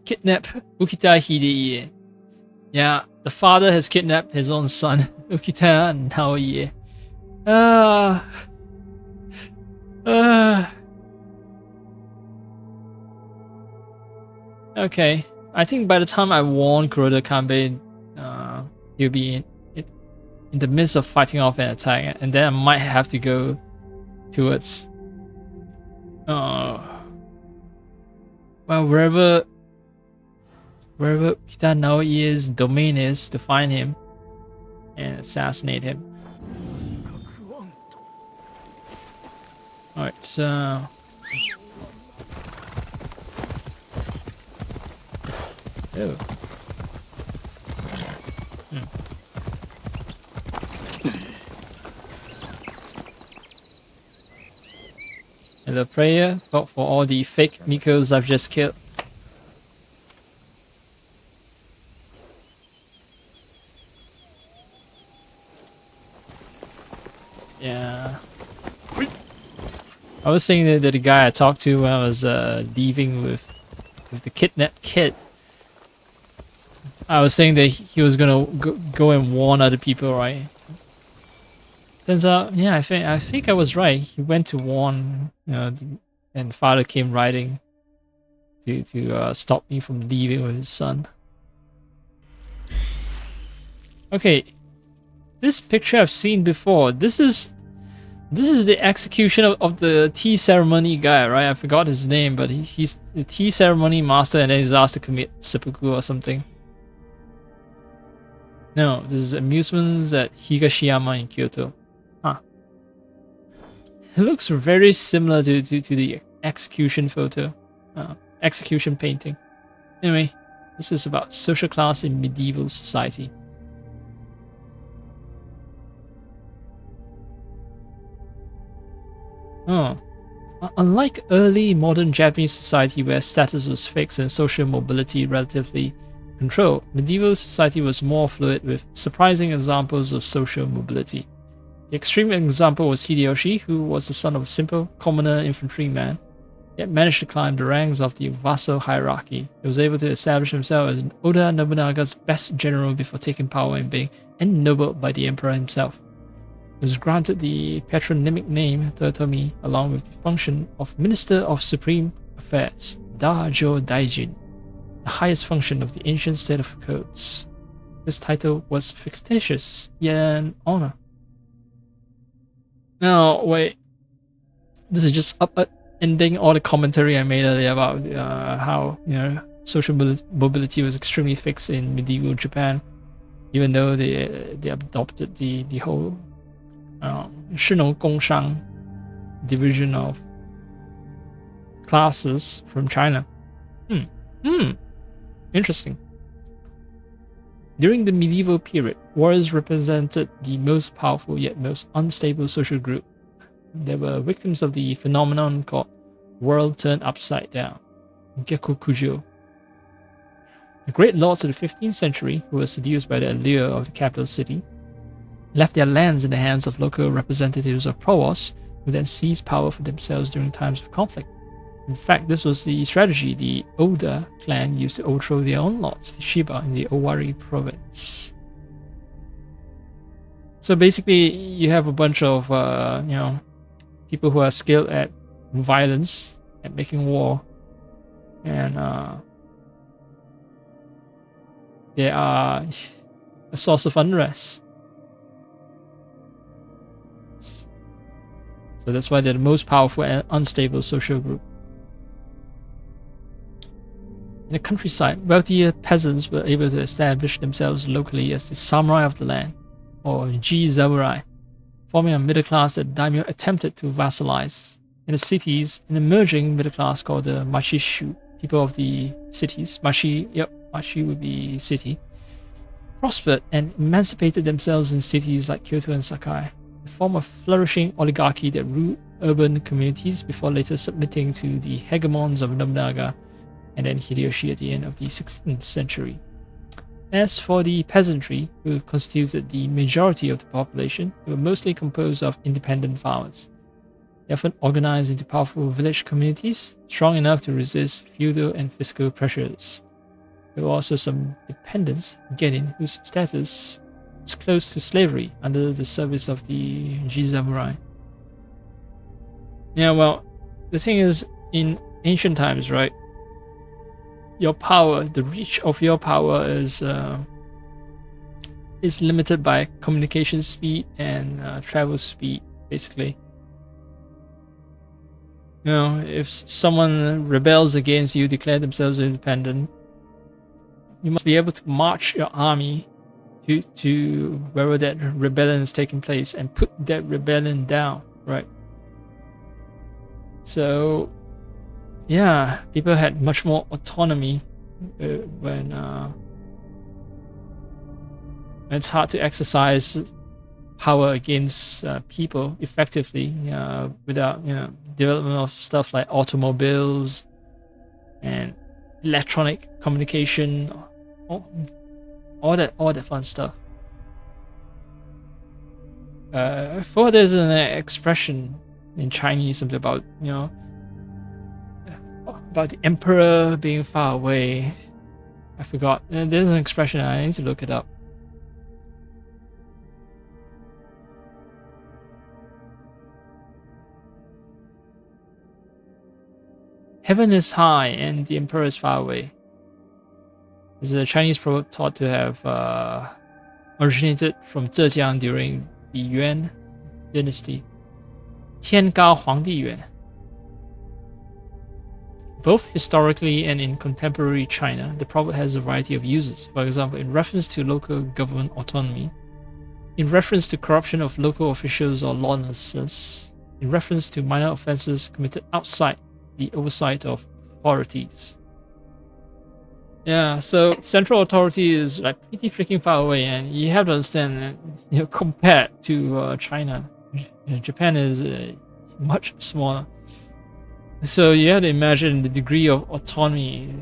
Kidnap Ukita Hideye. Yeah, the father has kidnapped his own son, Ukita Naoye. Okay. I think by the time I warn Kuroda Kanbei, he'll be in the midst of fighting off an attack, and then I might have to go towards well, wherever Ukita Naoye's domain is, to find him and assassinate him. Alright, so oh. And the prayer for all the fake Mikos I've just killed. Yeah. I was saying that the guy I talked to when I was leaving with the kidnapped kid, I was saying that he was gonna go and warn other people, right? Turns out, yeah, I think I was right. He went to warn, and father came riding to stop me from leaving with his son. Okay, this picture I've seen before. This is the execution of the tea ceremony guy, right? I forgot his name, but he's the tea ceremony master, and then he's asked to commit seppuku or something. No, this is amusements at Higashiyama in Kyoto. Huh. It looks very similar to the execution photo, execution painting. Anyway, this is about social class in medieval society. Oh. Unlike early modern Japanese society where status was fixed and social mobility relatively controlled, medieval society was more fluid with surprising examples of social mobility. The extreme example was Hideyoshi, who was the son of a simple, commoner infantryman, yet managed to climb the ranks of the vassal hierarchy. He was able to establish himself as Oda Nobunaga's best general before taking power and being ennobled by the emperor himself. He was granted the patronymic name Toyotomi along with the function of Minister of Supreme Affairs, Dajo Daijin, the highest function of the ancient state of codes. This title was fictitious, yet an honor. No, wait. This is just ending all the commentary I made earlier about how social mobility was extremely fixed in medieval Japan, even though they adopted the whole Shino Gongshang division of classes from China. Interesting. During the medieval period, warriors represented the most powerful yet most unstable social group. They were victims of the phenomenon called world turned upside down, Gekkokujo. The great lords of the 15th century, who were seduced by the allure of the capital city, left their lands in the hands of local representatives of provosts, who then seized power for themselves during times of conflict. In fact, this was the strategy the Oda clan used to overthrow their own lords, the Shiba, in the Owari province. So basically, you have a bunch of people who are skilled at violence, at making war, and they are a source of unrest. So that's why they're the most powerful and unstable social group. In the countryside, wealthier peasants were able to establish themselves locally as the samurai of the land, or ji-samurai, forming a middle class that daimyo attempted to vassalize. In the cities, an emerging middle class called the machishu, people of the cities, machi would be city, prospered and emancipated themselves in cities like Kyoto and Sakai. They form a flourishing oligarchy that ruled urban communities before later submitting to the hegemons of Nobunaga and then Hideyoshi at the end of the 16th century. As for the peasantry, who constituted the majority of the population, they were mostly composed of independent farmers. They often organized into powerful village communities, strong enough to resist feudal and fiscal pressures. There were also some dependents, Genin, whose status was close to slavery under the service of the ji-samurai. Yeah, well, the thing is, in ancient times, right, your power, the reach of your power is limited by communication speed and travel speed, basically. You know, if someone rebels against you, declare themselves independent, you must be able to march your army to wherever that rebellion is taking place and put that rebellion down, right? So, yeah, people had much more autonomy when it's hard to exercise power against people effectively without development of stuff like automobiles and electronic communication, all that fun stuff. I thought there's an expression in Chinese something about about the emperor being far away. I forgot. There's an expression. I need to look it up. Heaven is high and the emperor is far away. This is a Chinese proverb thought to have originated from Zhejiang during the Yuan dynasty. 天高皇帝远. Both historically and in contemporary China, the proverb has a variety of uses. For example, in reference to local government autonomy, in reference to corruption of local officials or lawlessness, in reference to minor offenses committed outside the oversight of authorities. Yeah, so central authority is like pretty freaking far away, and you have to understand that compared to China, Japan is much smaller. So you have to imagine the degree of autonomy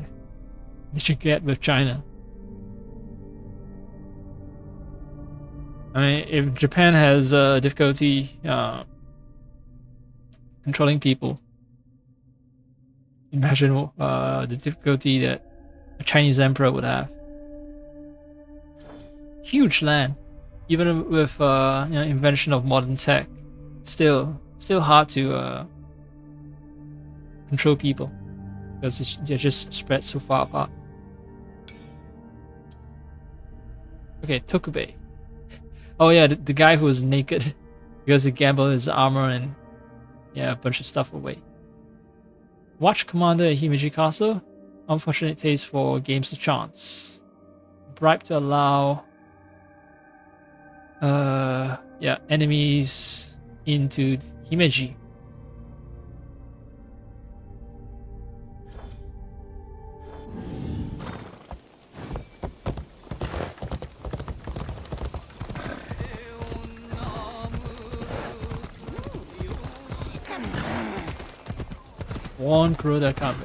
that you get with China. I mean, if Japan has difficulty controlling people, imagine the difficulty that a Chinese emperor would have. Huge land, even with invention of modern tech, still hard to control people because they're just spread so far apart. Okay, Tokubei. Oh yeah, the guy who was naked because he gambled his armor and a bunch of stuff away. Watch Commander at Himeji Castle. Unfortunate taste for games of chance. Bribe to allow enemies into Himeji. One Kuroda Kabe.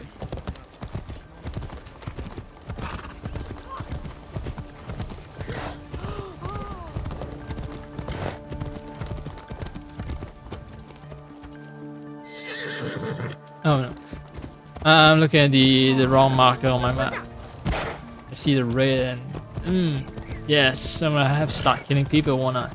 Oh no. I'm looking at the wrong marker on my map. I see the red and yes, I'm gonna have to start killing people, won't I?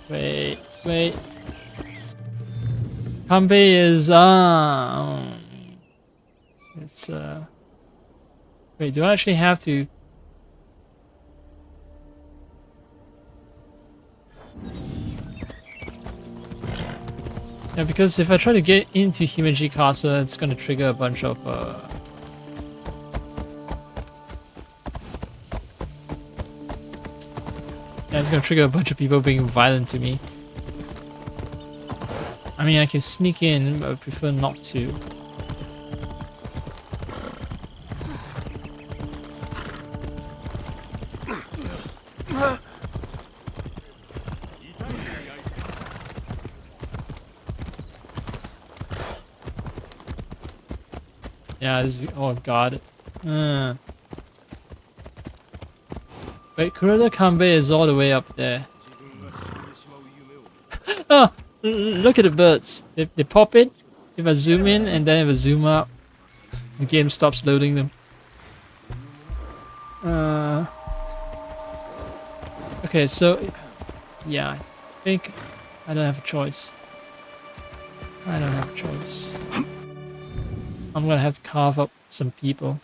Wait, wait. Kanbei is it's wait, do I actually have to? Yeah, because if I try to get into Himeji Casa, it's gonna trigger a bunch of yeah, it's gonna trigger a bunch of people being violent to me. I mean, I can sneak in, but I prefer not to. Yeah, this is, oh god. Wait, Kuroda Kanbei is all the way up there. Oh, look at the birds. They pop in. If I zoom in and then if I zoom out, the game stops loading them. Okay, so yeah, I think I don't have a choice. I don't have a choice. I'm gonna have to carve up some people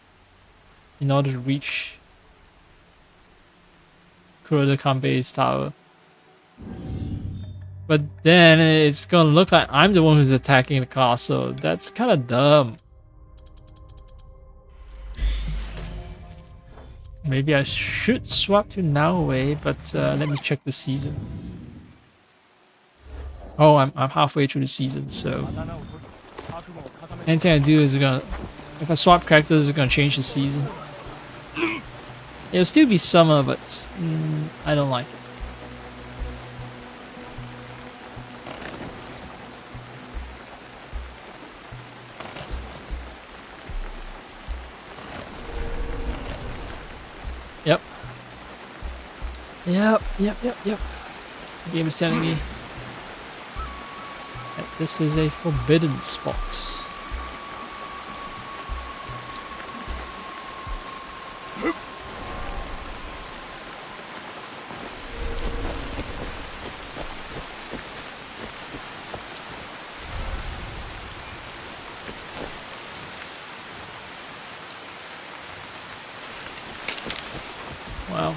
in order to reach Kuroda Kanbei's tower. But then it's gonna look like I'm the one who's attacking the castle. That's kind of dumb. Maybe I should swap to Naoe, but let me check the season. Oh, I'm halfway through the season, so anything I do is gonna, if I swap characters, it's gonna change the season. It'll still be summer, but I don't like it. Yep. Yep. The game is telling me that this is a forbidden spot. Well,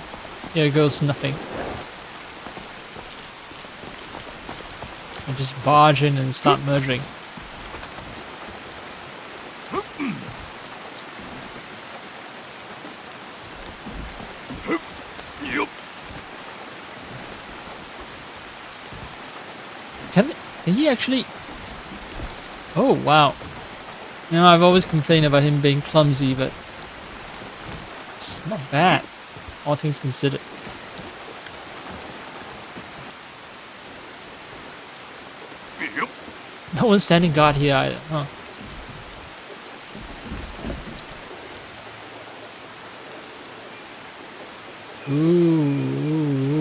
here goes nothing. I just barge in and start murdering. Can he actually? Oh wow! You know, I've always complained about him being clumsy, but it's not bad, all things considered. No one's standing guard here either, huh? Ooh.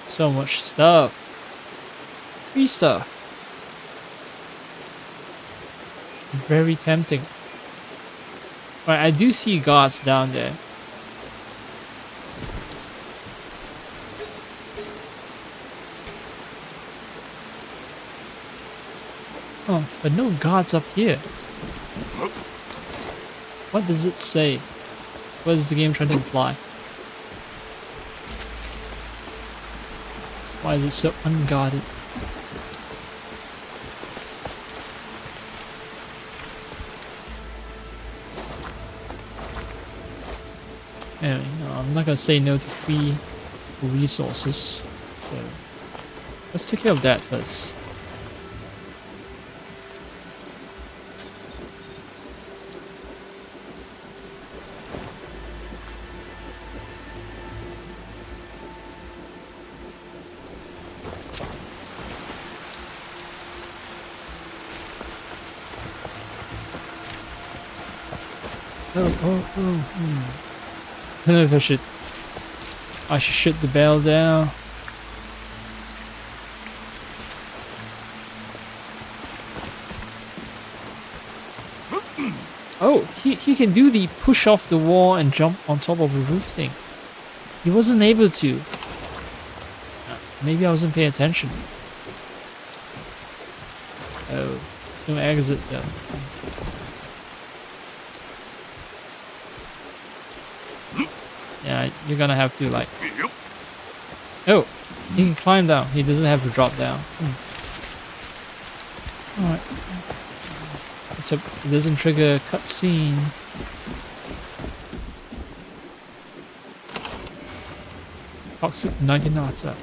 So much stuff. Free stuff. Very tempting. Alright, I do see guards down there. Oh, but no guards up here. What does it say? What is the game trying to imply? Why is it so unguarded? Anyway, no, I'm not gonna say no to free resources. So let's take care of that first. I don't know if I should shut the bell down. Oh, he can do the push off the wall and jump on top of a roof thing. He wasn't able to. Maybe I wasn't paying attention. Oh, there's no exit though. Yeah, you're gonna have to like. Oh, he can climb down. He doesn't have to drop down. Alright. Let's hope it doesn't trigger a cutscene. Toxic Naginata.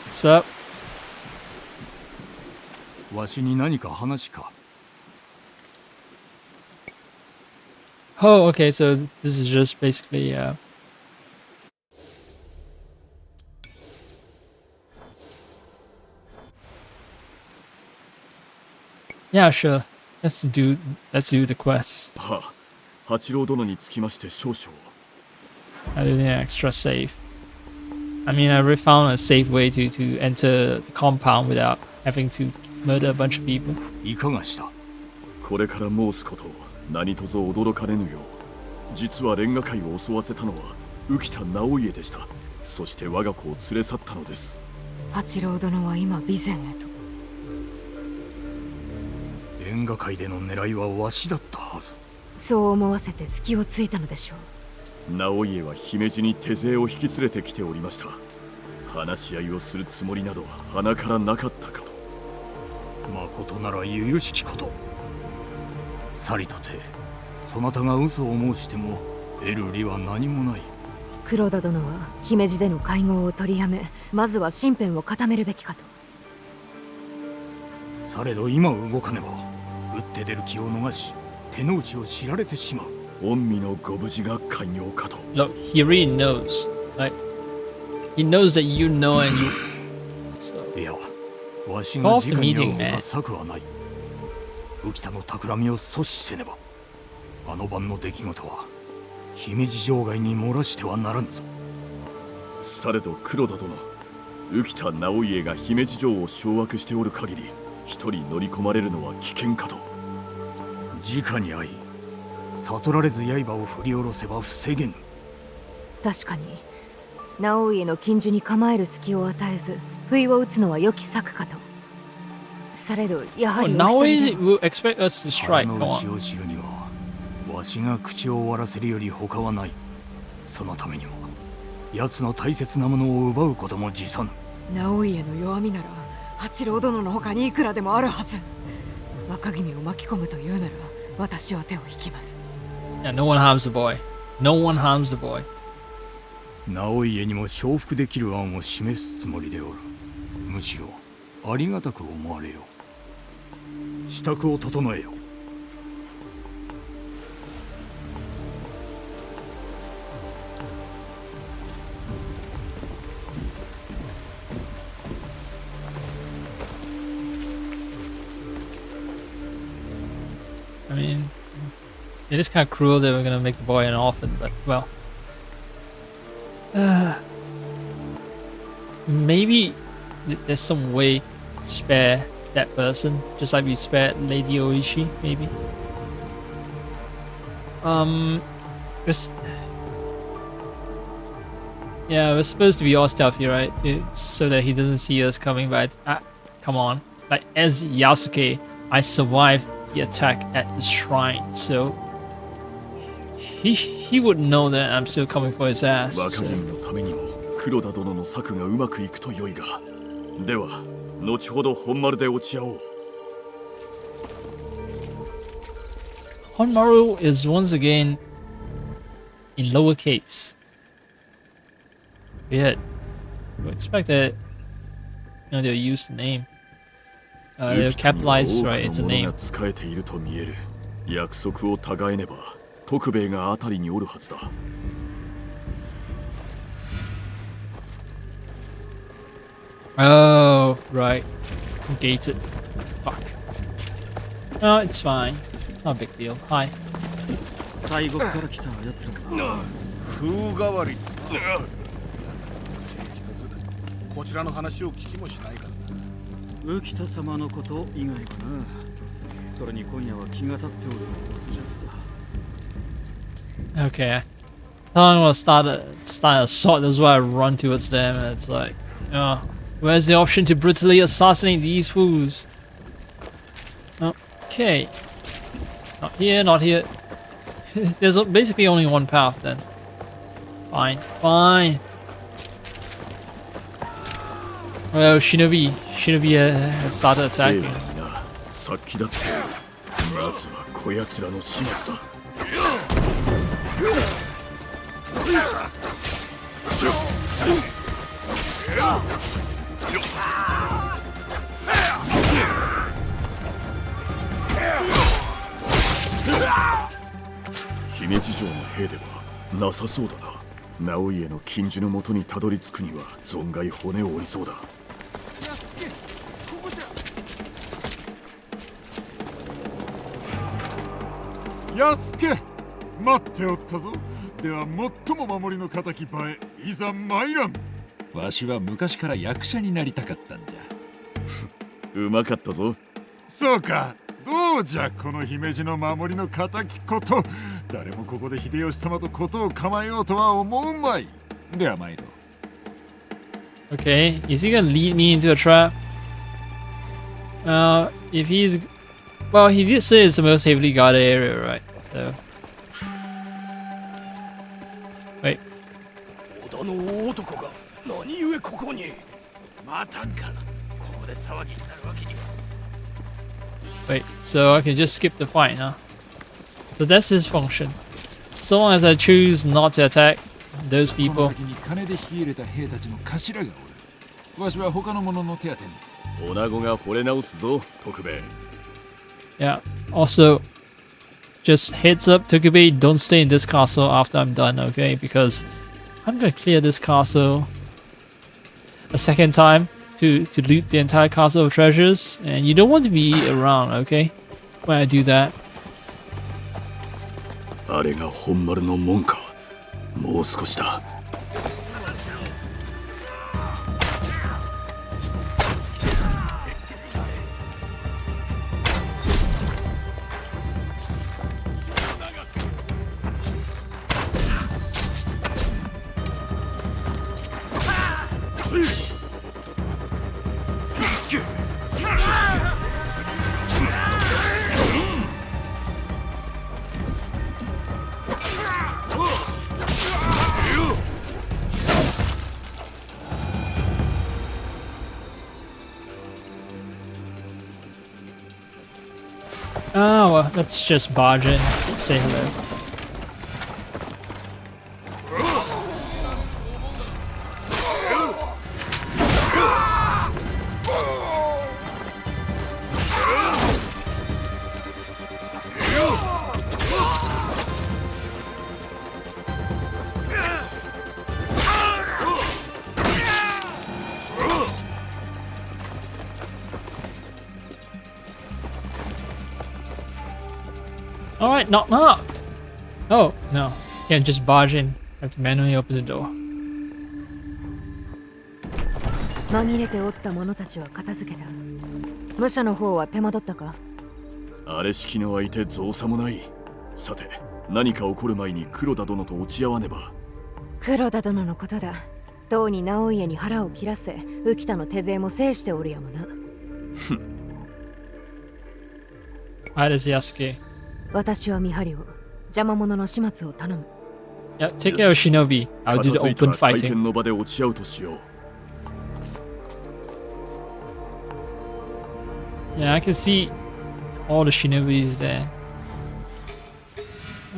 What's up? わしに何か話か。 Oh, okay, so this is just basically yeah, sure. Let's do the quest. はあ、八郎殿につきまして少々。 I did an extra save. I mean, I really found a safe way to enter the compound without having to murder a bunch of people. いかがした？ これから申すことを何とぞ驚かれぬよう、実はレンガ界を襲わせたのは浮田直家でした。そして我が子を連れ去ったのです。八郎殿は今備前へと。レンガ界での狙いはわしだったはず。そう思わせて隙をついたのでしょう。直家は姫路に手勢を引き連れてきておりました。話し合いをするつもりなど鼻からなかったかと。まことなら由々しきこと。さりとてそなたが嘘を申しても得る利は何もない。黒田殿は姫路での会合を取りやめ、まずは身辺を固めるべきかと。されど今動かねば打って出る気を逃し手の内を知られてしまう。御身のご無事が寛容かと。 Look, he really knows. Like, he knows that you know and you. So, いや、わしが直に会うほか策はない。浮田の企みを阻止せねば、あの晩の出来事は姫路城外に漏らしてはならぬぞ。されど黒田殿、浮田直家が姫路城を掌握しておる限り、一人乗り込まれるのは危険かと。直に会い、悟られず刃を振り下ろせば防げぬ。確かに直家の近所に構える隙を与えず不意を打つのは良き策かと。されどやは oh, り now お we 一人で will expect us to 腹 strike. の Go 内 on. を知るには、わしが口を終わらせるより他はない。そのためには、奴の大切なものを奪うことも辞さぬ。直家の弱みなら八郎殿の他にいくらでもあるはず。若君を巻き込むというなら私は手を引きます。 Yeah, no one harms the boy. No one harms the boy. 直家にも承服できる案を示すつもりでおる。むしろありがたく思われよう。支度を整えよ。I mean, it is kind of cruel that we're gonna make the boy an orphan, but well. Maybe there's some way to spare that person, just like we spared Lady Oishi, maybe. Just yeah, we're supposed to be all stealthy, right? So that he doesn't see us coming. But come on, like as Yasuke, I survived the attack at the shrine, so he would know that I'm still coming for his ass. 若 So. 君のためにも黒田殿の策がうまくいくと良いが。では後ほど本丸で落ち合おう。 Honmaru is once again in lowercase. Weird. You would expect that they'll use the name. They'll capitalize, right? It's a 多くの者 name. が仕えていると見える。約束を違えねば徳兵衛があたりにおるはずだ。 Oh, right. Gated. Fuck. No, it's fine. Not a big deal. Hi. 西国から来た奴らが風変わりこちらの話を聞きもしないから浮田様のこと以外はな。それに今夜は気が立っておるはずじゃっ Okay. Telling was start a assault, that's why I run towards them, and it's like, where's the option to brutally assassinate these fools? Okay. Not here, not here. There's basically only one path then. Fine, fine. Well, Shinobi have started attacking. さっきだってまずはこやつらの始末だ。姫路城の兵ではなさそうだな。直家の禁樹のもとにたどり着くには存外骨を折りそうだ。安家、待っておったぞ。では最も守りの敵場へいざ参らん。わしは昔から役者になりたかったんじゃ。うまかったぞ。そうか。どうじゃこの姫路の守りの敵こと。誰もここで秀吉様とことを構えようとは思うまい。では参ろう。 Okay, is he gonna lead me into a trap? If he's... Well, he did say it's the most heavily guarded area, right? So... Wait. 織田の男が何故ここに。待たんか。ここで騒ぎになるわけには。Wait, so I can just skip the fight, huh? So that's his function. So long as I choose not to attack those people. この先に金で火入れた兵たちの頭がおる。わしは他の者の手当てに。女子が惚れ直すぞ、徳兵衛。Yeah. Also, just heads up, Tokubei, don't stay in this castle after I'm done, okay? Because I'm gonna clear this castle a second time to loot the entire castle of treasures, and you don't want to be around, okay? When I do that. あれが本丸の門か。もう少しだ。Oh, well, let's just barge in and say hello. Alright, knock knock! Oh, no. Can't just barge in. I have to manually open the door. 紛れておった者たちは片付けた。武者の方は手間取ったか。あれしきの相手造作もない。さて、何か起こる前に黒田殿と落ち合わねば。黒田殿のことだ。とうに直家に腹を切らせ、浮田の手勢も制しておるやもな。Alright, there's Yasuke. 私は見張りを、邪魔者の始末を頼む。Yeah, take care of Shinobi. I'll do the 片付いた open ら会 fighting. 見の場で落ち合うとしよう。Yeah, I can see all the Shinobis there.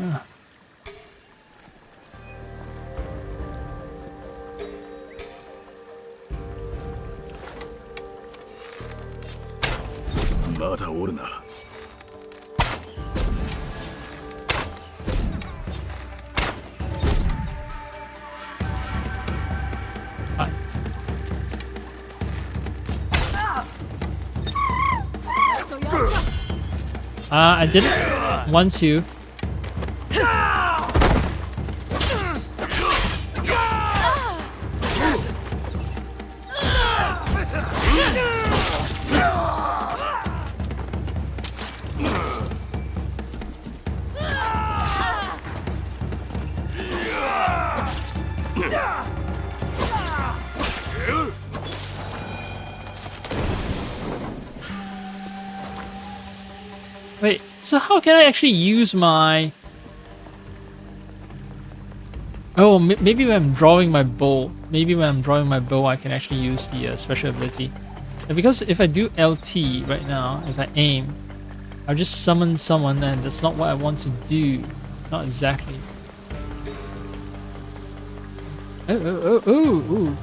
Ah. まだおるな。Hi. I didn't want to. So how can I actually use my... Oh, maybe when I'm drawing my bow. Maybe when I'm drawing my bow, I can actually use the special ability. And because if I do LT right now, if I aim, I'll just summon someone, and that's not what I want to do. Not exactly. Oh.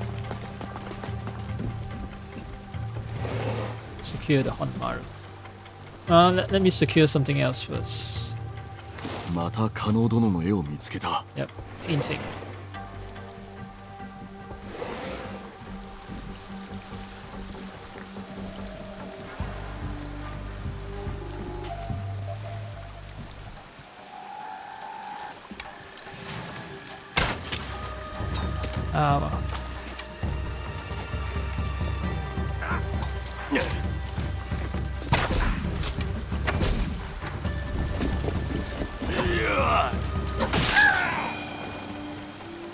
Secure the Honmaru. Let me secure something else first. また加納殿の絵を見つけた。 Yep, painting. Well.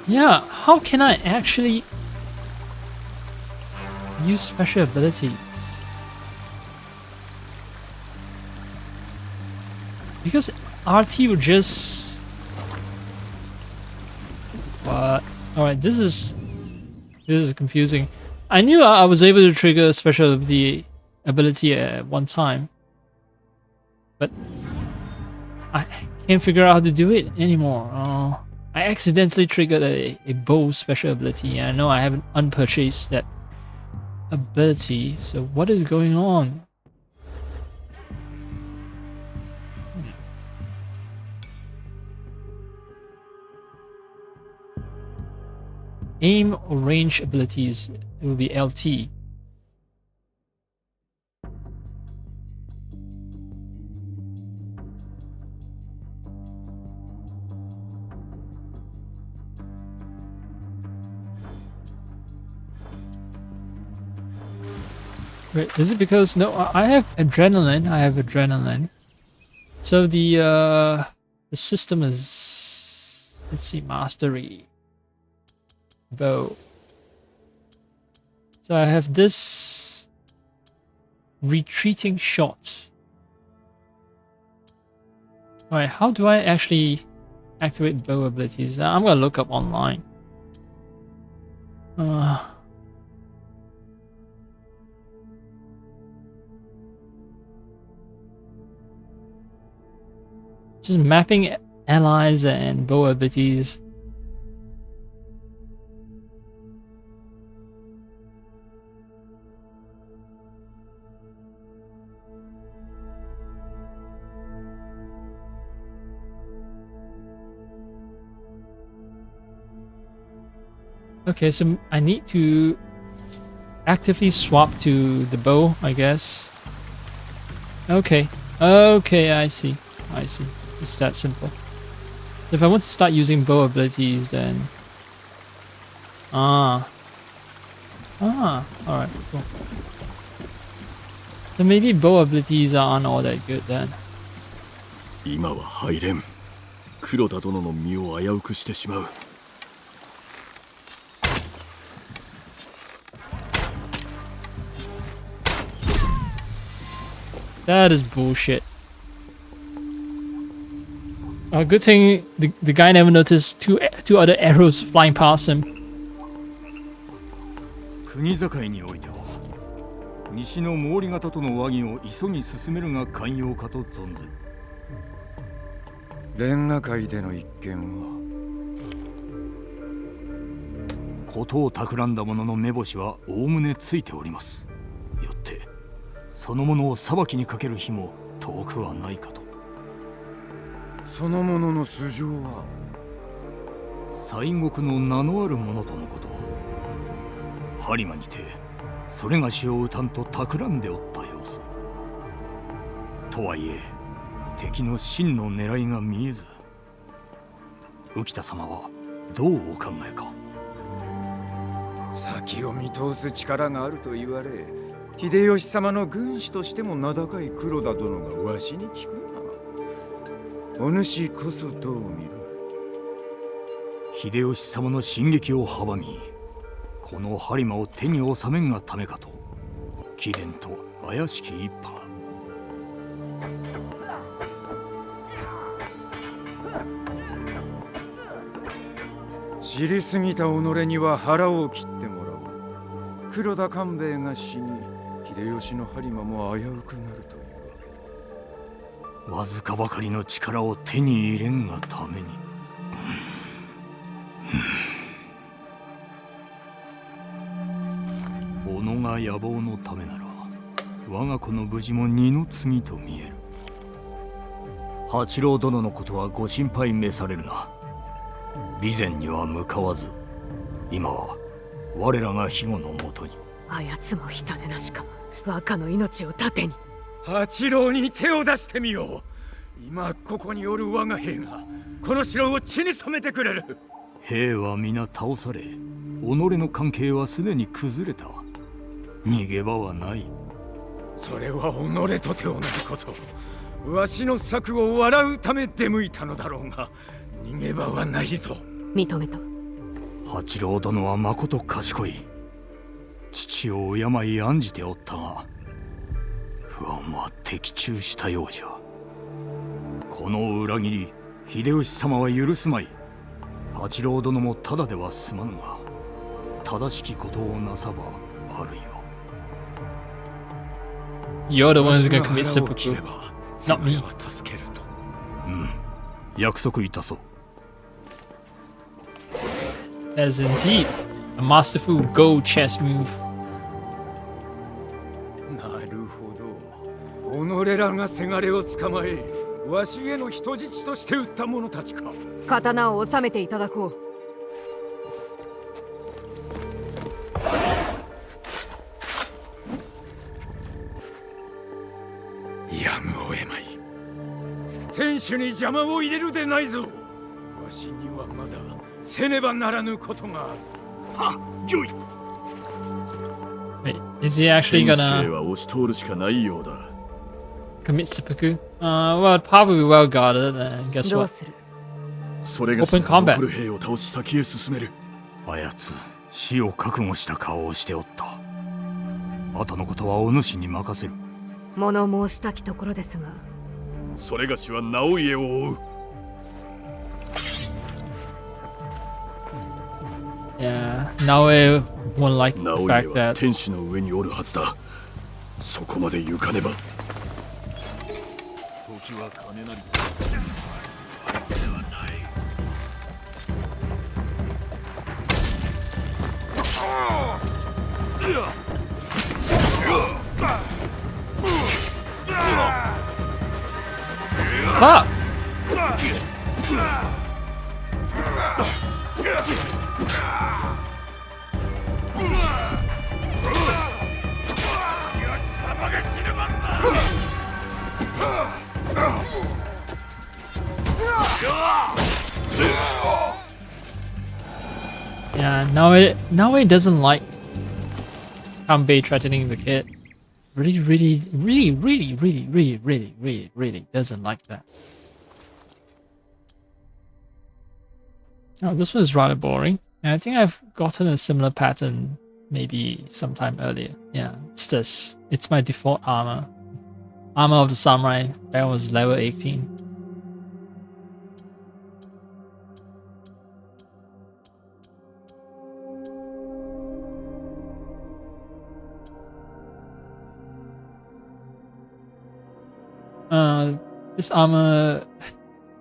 Yeah, how can I actually use special abilities? Because RT would just... What? Alright, this is confusing. I knew I was able to trigger special ability at one time, but I can't figure out how to do it anymore. I accidentally triggered a bow special ability, and I know I haven't unpurchased that ability, so what is going on? Aim or range abilities, it will be LT. Wait, is it because... No, I have adrenaline. So the system is... Let's see, mastery. Bow. So I have this retreating shot. Alright, how do I actually activate bow abilities? I'm gonna look up online. Just mapping allies and bow abilities. Okay, so I need to actively swap to the bow, I guess. Okay, I see. It's that simple. If I want to start using bow abilities, then... Alright, cool. So maybe bow abilities aren't all that good then. 今は入れん。黒田殿の身を危うくしてしまう。 That is bullshit. Good thing the guy never noticed two other arrows flying past him. 国境においては西の毛利方との和議を急ぎ進めるが寛容かと存ずる。レンガ界での一件は事を企んだ者の目星はおおむねついております。よってその者を裁きにかける日も遠くはないかと。その者の素性は西国の名のある者とのこと。播磨にてそれがしを討たんと企んでおった様子。とはいえ敵の真の狙いが見えず、浮田様はどうお考えか。先を見通す力があると言われ、秀吉様の軍師としても名高い黒田殿がわしに聞くな。お主こそどう見る？秀吉様の進撃を阻み、この播磨を手に収めんがためかと、貴殿と怪しき一派。知りすぎた己には腹を切ってもらおう。黒田官兵衛が死に、秀吉の播磨も危うくなるというわけだ。わずかばかりの力を手に入れんがために。己が野望のためなら我が子の無事も二の次と見える。八郎殿のことはご心配召されるな。備前には向かわず、今は我らが庇護のもとに。あやつも人でなしか若の命を盾に。八郎に手を出してみよう。今ここにおる我が兵がこの城を血に染めてくれる。兵は皆倒され、己の関係はすでに崩れた。逃げ場はない。それは己とて同じこと。わしの策を笑うため出向いたのだろうが、逃げ場はないぞ。認めた。八郎殿はまこと賢い。父を病い案じておったが、不安は的中したようじゃ。この裏切り、秀吉様は許すまい。八郎殿もただでは済まぬが、正しきことをなさばあるいは。You're the one who's gonna commit seppuku, not me. 約束いたそう。That is indeed a masterful gold chess move. なるほど。己らがせがれを捕まえ、わしへの人質として撃った者たちか。刀を収めていただこう。やむを得まい。天守に邪魔を入れるでないぞ。わしにはまだせねばならぬことがある。はっ、よい。Wait, is he actually 天守へ gonna は押し通るしかないようだ。 commit seppuku? Well, probably well guarded. Guess どう what? する？それがし Open が combat. 残る兵を倒し先へ進める。あやつ死を覚悟した顔をしておった。後のことはお主に任せる。物申したきところですが、それがしは直家を追う。Yeah, Naoe won't like the 直 fact 家は that 天守の上におるはずだ。そこまで行かねば。時は金なり。fuck. Yeah, Naoe doesn't like Kanbei threatening the kid. Really doesn't like that. Oh, this one is rather boring. And I think I've gotten a similar pattern maybe sometime earlier. Yeah, it's this. It's my default armor. Armor of the Samurai. That was level 18. This armor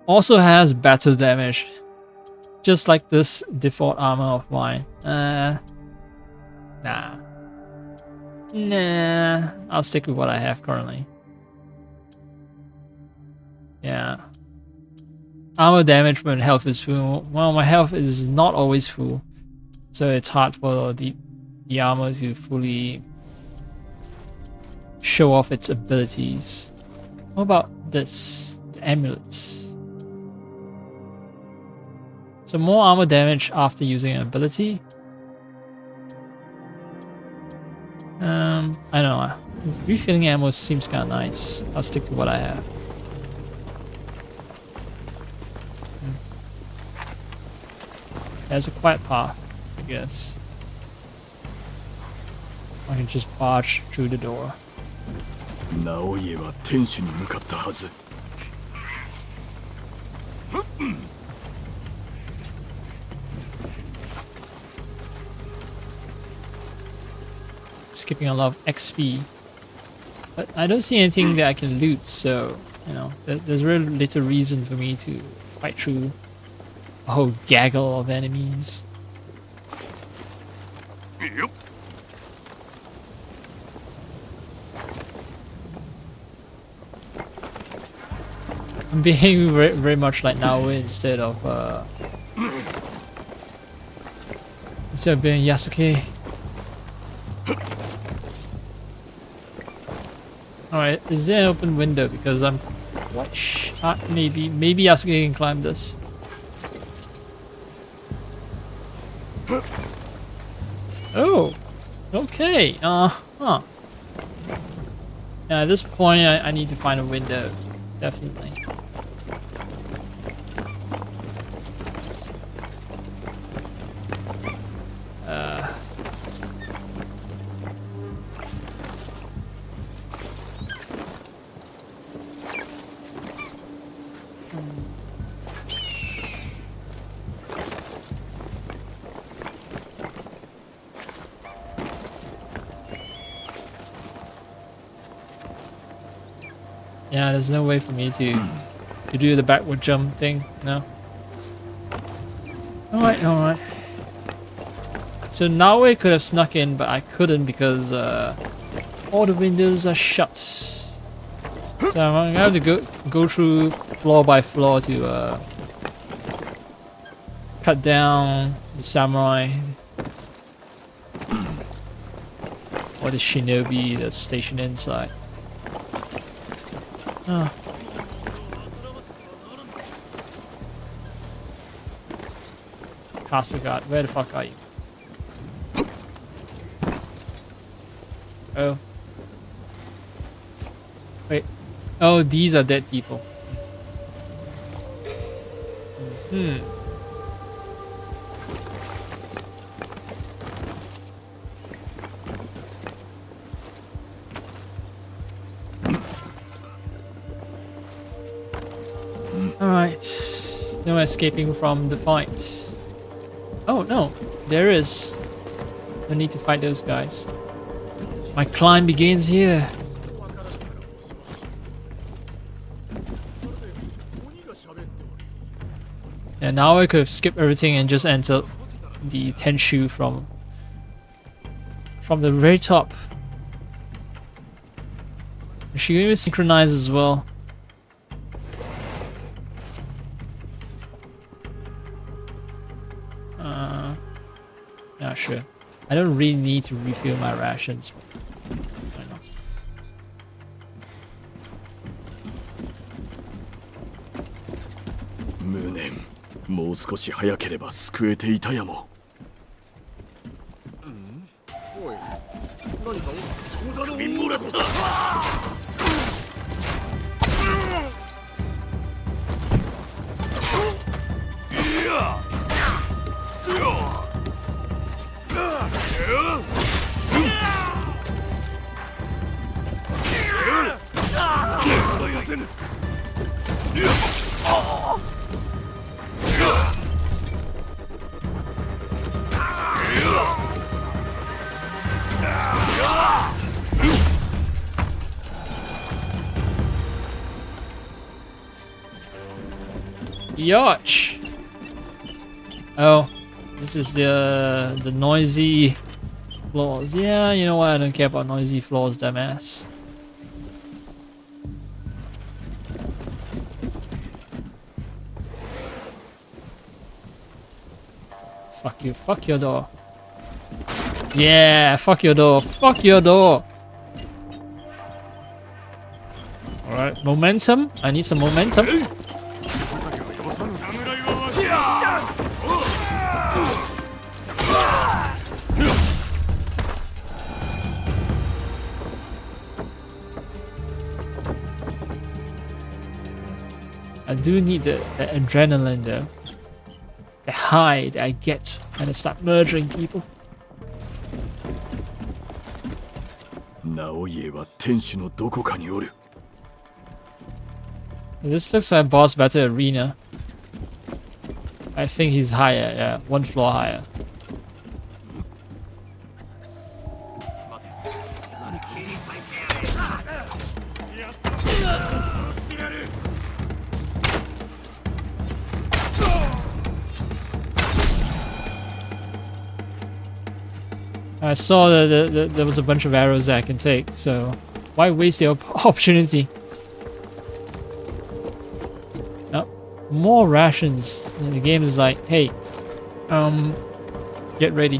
also has battle damage, just like this default armor of mine. Nah, I'll stick with what I have currently. Yeah, armor damage when health is full. Well, my health is not always full, so it's hard for the armor to fully show off its abilities. What about this? The amulets. So more armor damage after using an ability. I don't know. Refilling ammo seems kind of nice. I'll stick to what I have. There's a quiet path, I guess. I can just barge through the door. 直家は天守に向かったはず。skipping a lot of XP. But I don't see anything that I can loot, so, you know, there's really little reason for me to fight through a whole gaggle of enemies. Yep. I'm behaving very, very much like Naoe instead of being Yasuke. Alright, is there an open window? Because I'm quite maybe Yasuke can climb this. Oh, okay. Huh. Yeah, at this point, I need to find a window, definitely. Yeah, there's no way for me to do the backward jump thing. No. Alright, alright. So now I could have snuck in, but I couldn't because all the windows are shut. So I'm gonna have to go through floor by floor to cut down the samurai or the shinobi that's stationed inside. Oh. Castle guard, where the fuck are you? Oh. Wait. Oh, these are dead people. Hmm. Alright. No escaping from the fight. Oh, no. There is. No need to fight those guys. My climb begins here. Yeah, now I could have skipped everything and just entered the Tenshu from the very top. She can even synchronize as well. Yeah, sure. I don't really need to refill my rations. Why not?無念、もう少し早ければ救えていたやも。おい、何か首もらった。Yotch! Oh, this is the noisy floors. Yeah, you know what? I don't care about noisy floors, dumbass. Fuck you. Fuck your door. Yeah, fuck your door. Fuck your door. Alright, momentum. I need some momentum. I do need the adrenaline though. The high that I get when I start murdering people. 直家は天守のどこかにおる。 This looks like a boss battle arena. I think he's higher, yeah, one floor higher. I saw that there was a bunch of arrows that I can take, so why waste the opportunity? Oh, more rations. And the game is like, hey, get ready.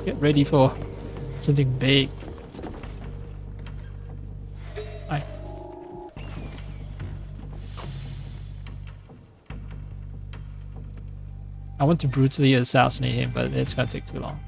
Get ready for something big. Hi. I want to brutally assassinate him, but it's gonna take too long.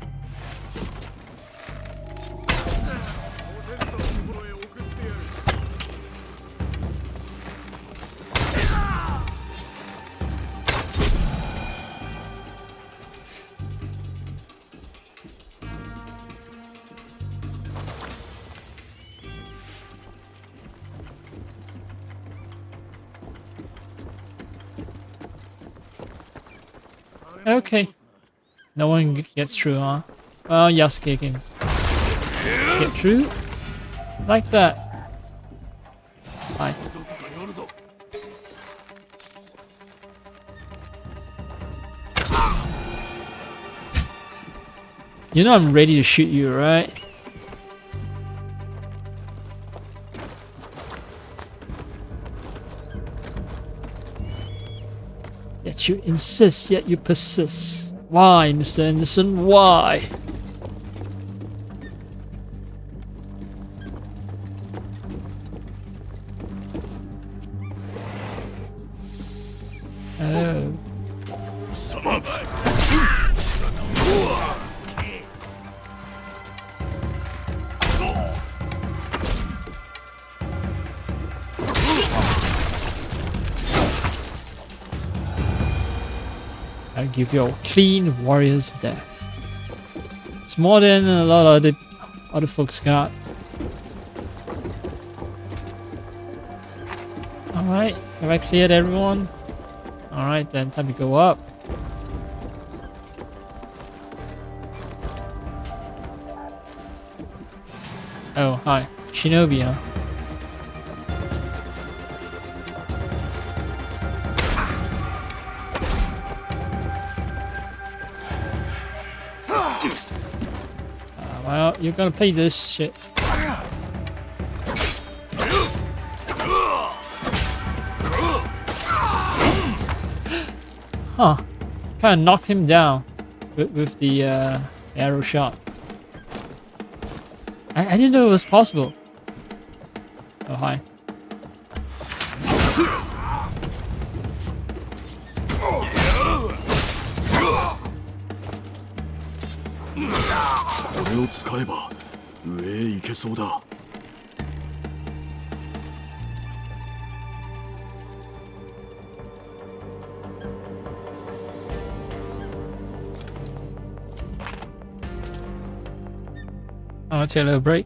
Okay. No one gets through, huh? Well, Yasuke can get through. Like that. Hi. You know I'm ready to shoot you, right? Yet you insist, yet you persist. Why, Mr. Anderson? Why? Oh. I'll give you a clean warrior's death. It's more than a lot of other folks got. Alright, have I cleared everyone? Alright then, time to go up. Oh, hi. Shinobi, huh? Well, you're gonna pay this shit. Huh. Kinda knocked him down with the arrow shot. I didn't know it was possible. Oh, hi. I'll take a little break.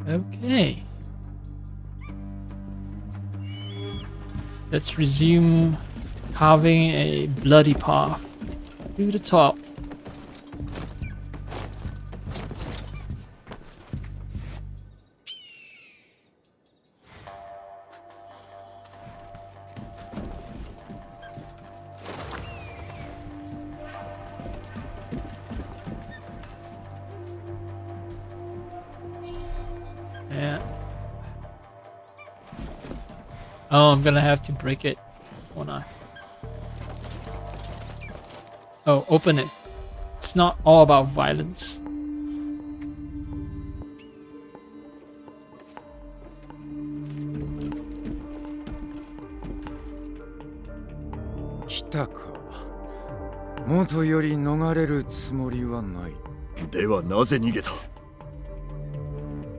Okay. Let's resume carving a bloody path to the top. Oh, I'm gonna have to break it, won't I? Oh, open it. It's not all about violence.来たか。元より逃れるつもりはない。ではなぜ逃げた？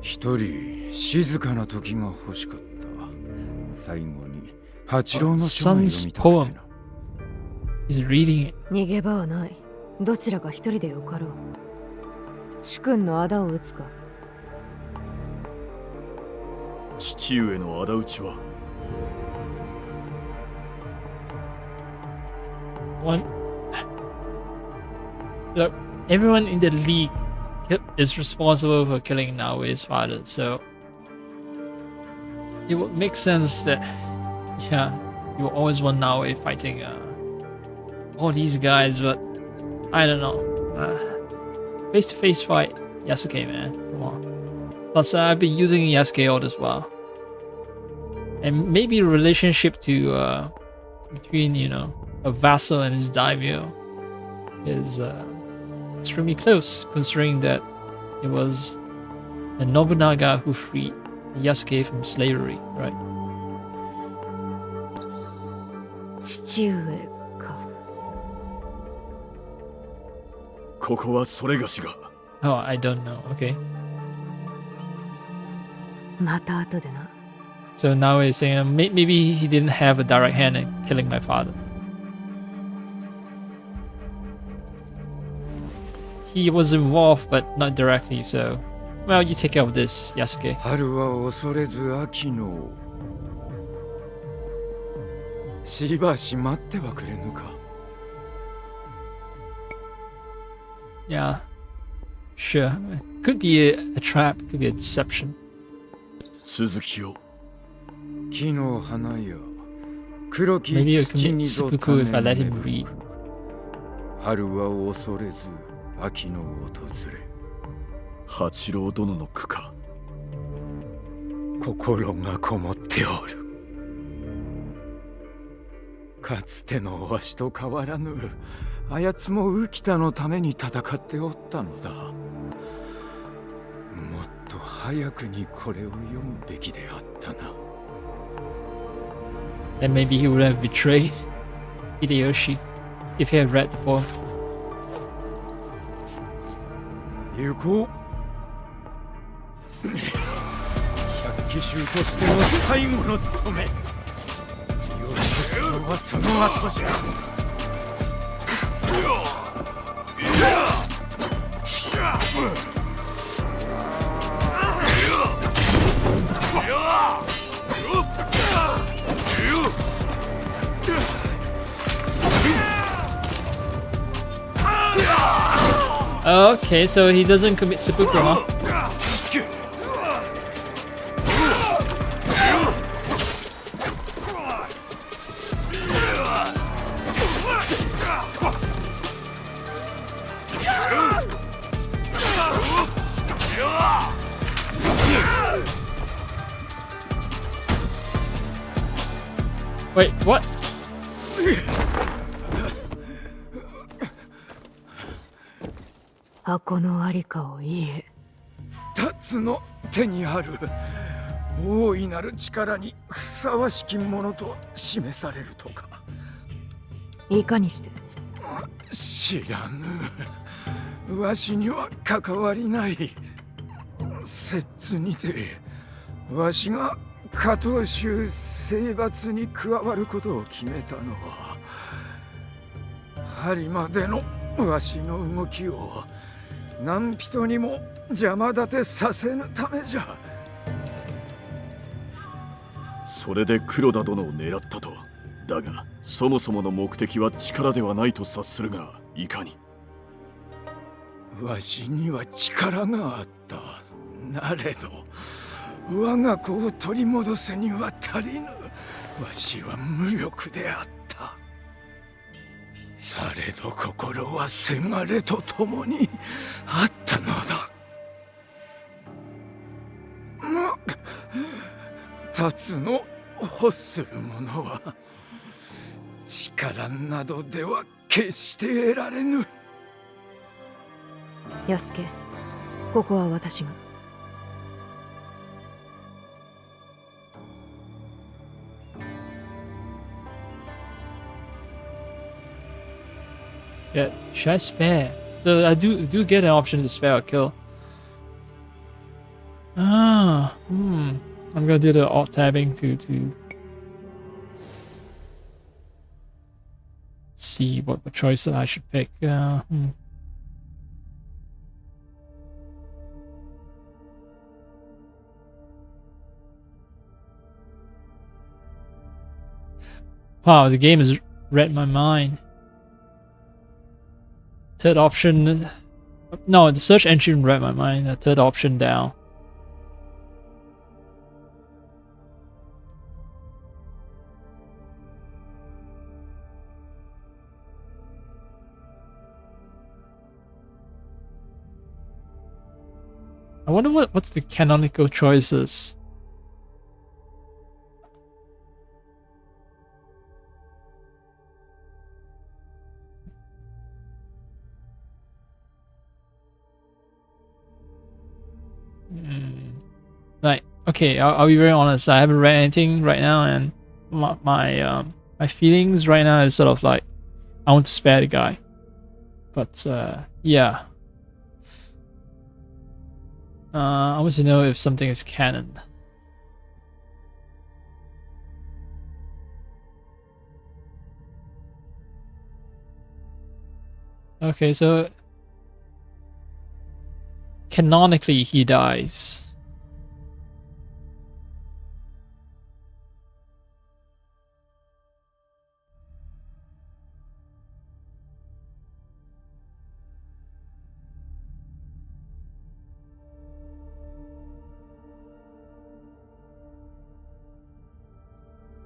一人静かな時が欲しかった。最後に八郎の書を読みたくてな。He's reading it. 逃げ場はない。どちらか一人でよかろう。主君の仇を討つか。父上の仇討ちは？ One. Look, everyone in the league is responsible for killing Naoi's father, so it would make sense that, yeah, you always want Naoi fighting all these guys, but I don't know. Face-to-face fight, Yasuke, man, come on. Plus, I've been using Yasuke all this while, and maybe a relationship to between, you know, a vassal and his daimyo is extremely close, considering that it was the Nobunaga who freed Yasuke from slavery, right? 父上か。ここはそれがしが。Oh, I don't know. Okay. また後でな。 So now he's saying maybe he didn't have a direct hand in killing my father. He was involved, but not directly, so... Well, you take care of this, Yasuke. 春は恐れず秋の。しばし待ってはくれぬか。 Yeah. Sure. Could be a trap, could be a deception. 続きを。木の花や黒き Maybe you'll 土 commit にぞ seppuku if I let 種 him 芽 read. 吹く。春は恐れず秋の訪れ。八郎殿の句か。心がこもっておる。かつてのわしと変わらぬ。あやつも浮田のために戦っておったのだ。もっと早くにこれを読むべきであったな。Then maybe he would have betrayed Hideyoshi if he had read the poem. 行こう。百騎衆としての最後の務め。義経はその後じゃ。Okay, so he doesn't commit seppuku, huh? Wait, what? 箱のありかを言え。辰の手にある大いなる力にふさわしきものと示されるとか。いかにして。知らぬ。わしには関わりない。摂にてわしが加藤州征伐に加わることを決めたのは針までのわしの動きを何人にも邪魔立てさせぬためじゃ。それで黒田殿を狙ったと。だがそもそもの目的は力ではないと察するがいかに。わしには力があった。なれど我が子を取り戻すには足りぬ。わしは無力であった。されど心はせがれと共にあったのだ。辰の欲するものは力などでは決して得られぬ。安家、ここは私が。Yeah, should I spare? So I do get an option to spare or kill. I'm gonna do the alt tabbing to see what choice I should pick. Wow, the game has read my mind. Third option. No, the search engine read my mind. The third option down. I wonder what's the canonical choices. Like, okay, I'll be very honest. I haven't read anything right now, and my feelings right now is sort of like I want to spare the guy, but yeah. I want to know if something is canon. Okay, so canonically he dies.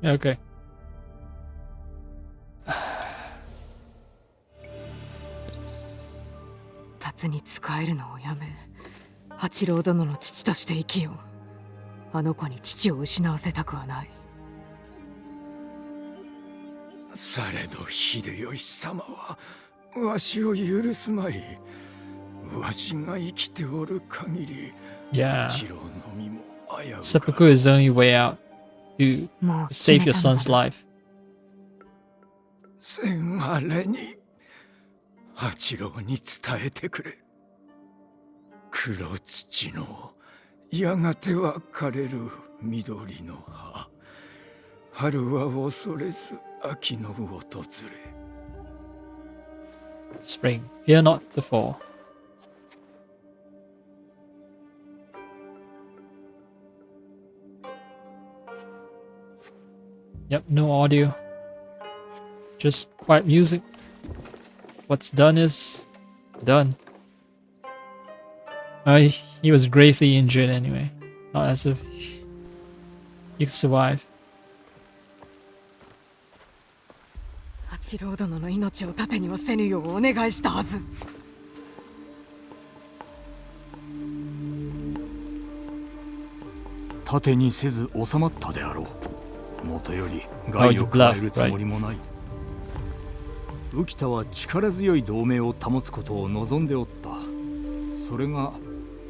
Okay. 達に仕えるのをやめ、八郎殿の父として生きよう。あの子に父を失わせたくはない。されど秀吉様はわしを許すまい。わしが生きておる限り、 Yeah. 八郎の身も危うか。 Seppuku is the only way out to save your son's life. せがれに八郎に伝えてくれ。黒土のやがては枯れる緑の葉。春は恐れず秋の訪れ。 Spring, fear not the fall. Yep, no audio. Just quiet music. What's done is done. He was gravely injured anyway. Not as if he could survive. 八郎殿の命を盾にはせぬようお願いしたはず。盾にせず収まったであろう。もとより害を加えるつもりもない。浮田は力強い同盟を保つことを望んでおった。それが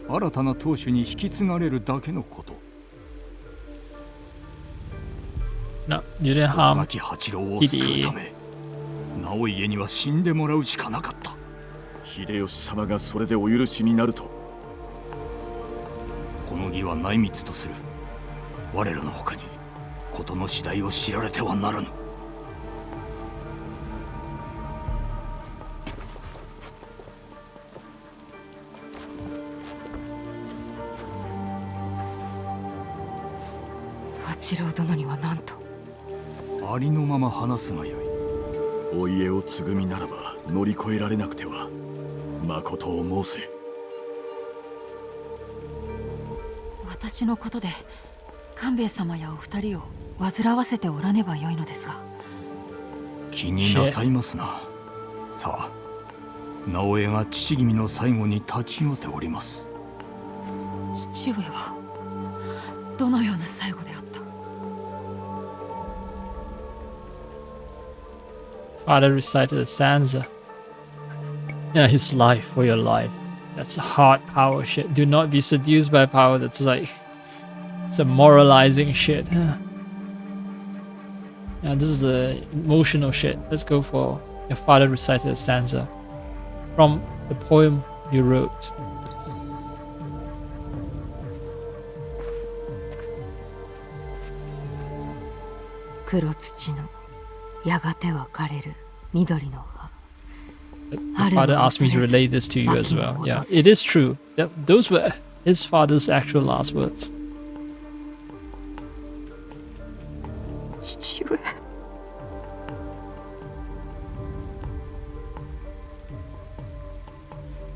新たな当主に引き継がれるだけのこと。 No, you didn't 幼 harm き八郎を救うため、直家には死んでもらうしかなかった。秀吉様がそれでお許しになると。この義は内密とする。我らの他に事の次第を知られてはならぬ。八郎殿には何と。ありのまま話すがよい。お家を継ぐ身ならば乗り越えられなくては。まことを申せ。私のことで官兵衛様やお二人を煩わせておらねばよいのですが。気になさいますな。さあ、直江が父君の最後に立ち寄っております。父上はどのような最後であった？ father recited a stanza. Yeah, his life for your life. That's hard power shit. Do not be seduced by power. That's like some moralizing shit. Yeah, this is the emotional shit. Let's go for your father recited a stanza from the poem you wrote. The father asked me to relay this to you as well. Yeah, it is true. Those were his father's actual last words. 父上。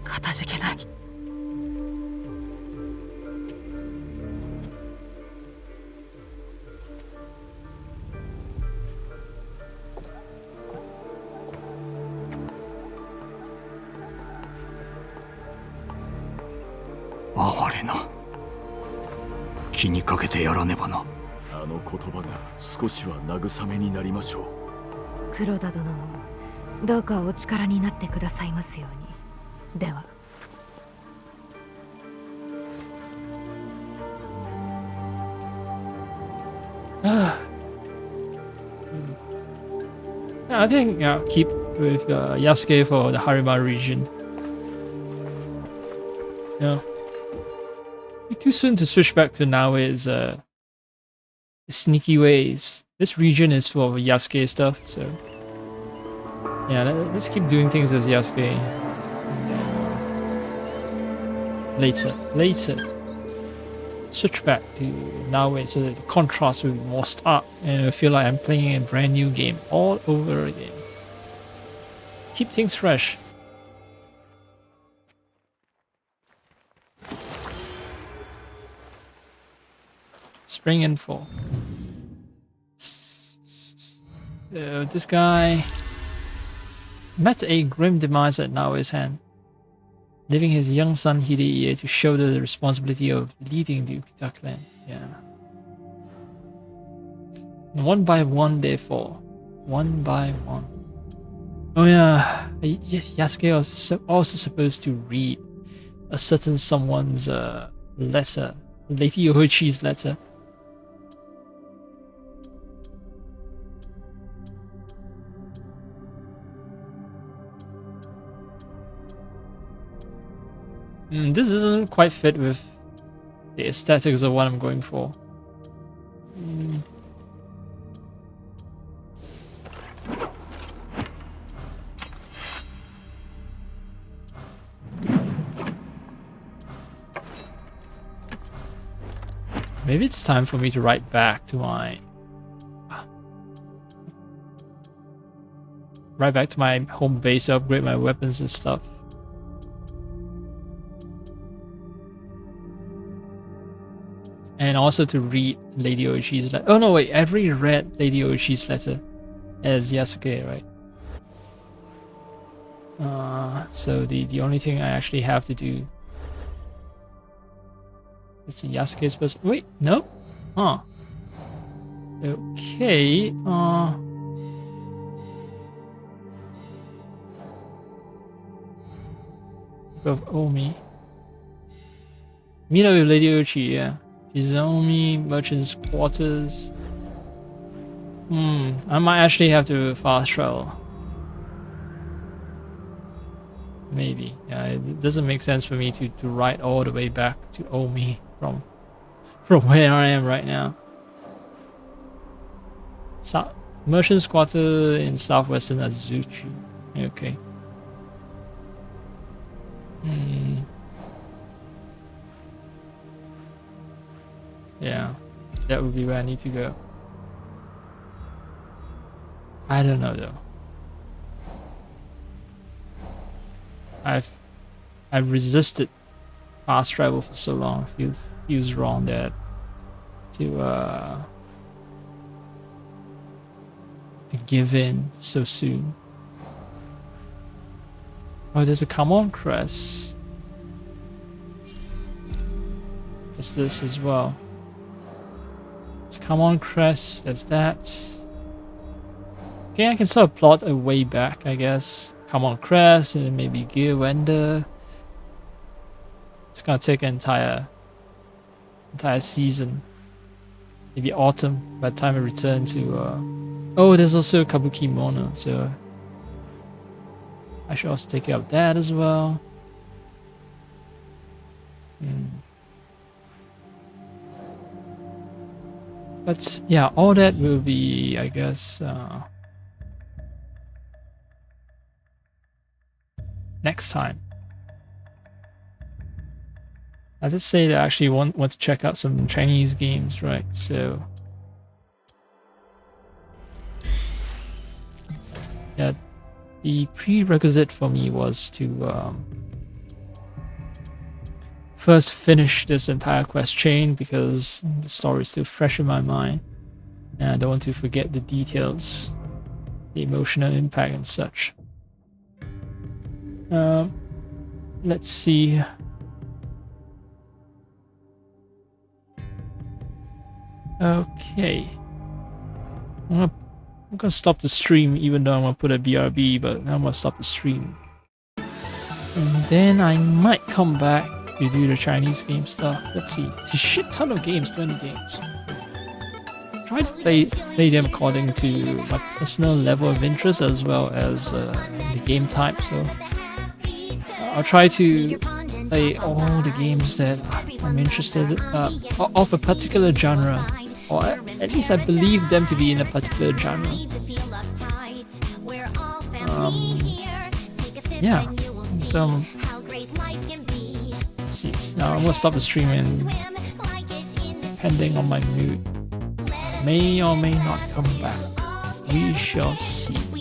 かたじけない。哀れな。気にかけてやらねばな。あの言葉が少しは慰めになりましょう。黒田殿もどうかお力になってくださいますように。では。I think keep with Yasuke for the Harima region. Yeah. Too soon to switch back to Naoe's sneaky ways. This region is full of Yasuke stuff, so yeah, let's keep doing things as Yasuke. Later, switch back to Naoe so that the contrast will be more stark and I feel like I'm playing a brand new game all over again. Keep things fresh. Spring and fall. So this guy met a grim demise at Naoe's hand, leaving his young son Hideiye to shoulder the responsibility of leading the Ukita clan. Yeah. And one by one they fall. One by one. Oh yeah, Yasuke was also supposed to read a certain someone's letter, Lady Yoichi's letter. This doesn't quite fit with the aesthetics of what I'm going for. Maybe it's time for me to write back to my home base to upgrade my weapons and stuff. And also to read Lady Oishi's letter. Oh no, wait, I've already read Lady Oishi's letter as Yasuke, right? So the only thing I actually have to do is Yasuke's person. Wait, no? Huh. Okay, of Omi. Meet up with Lady Oichi, yeah. Shizomi, Merchant's Quarters. I might actually have to fast travel. Maybe. Yeah, it doesn't make sense for me to ride all the way back to Omi from where I am right now. Merchant's Quarter in southwestern Azuchi. Okay. Yeah, that would be where I need to go. I don't know though. I've resisted fast travel for so long. Feels wrong that to give in so soon. Oh, there's a Kamon crest. There's this as well. It's Kamon crest. There's that. Okay, I can sort of plot a way back, I guess. Come on, Crest, and maybe Gear Wender. It's gonna take an entire season. Maybe autumn by the time I return to oh, there's also Kabuki Mono, so I should also take care of that as well. But yeah, all that will be, I guess, next time. I did say that I actually want to check out some Chinese games, right? So yeah, the prerequisite for me was to first finish this entire quest chain because the story is still fresh in my mind, and I don't want to forget the details, the emotional impact and such. Let's see. Okay. I'm gonna stop the stream even though I'm gonna put a BRB, but I'm gonna stop the stream. And then I might come back to do the Chinese game stuff. Let's see. It's a shit ton of games, 20 games. Try to play them according to my personal level of interest as well as the game type. So I'll try to play all the games that I'm interested of a particular genre, or at least I believe them to be in a particular genre. Yeah. So let's see. Now I'm gonna stop the stream and depending on my mood, may or may not come back. We shall see.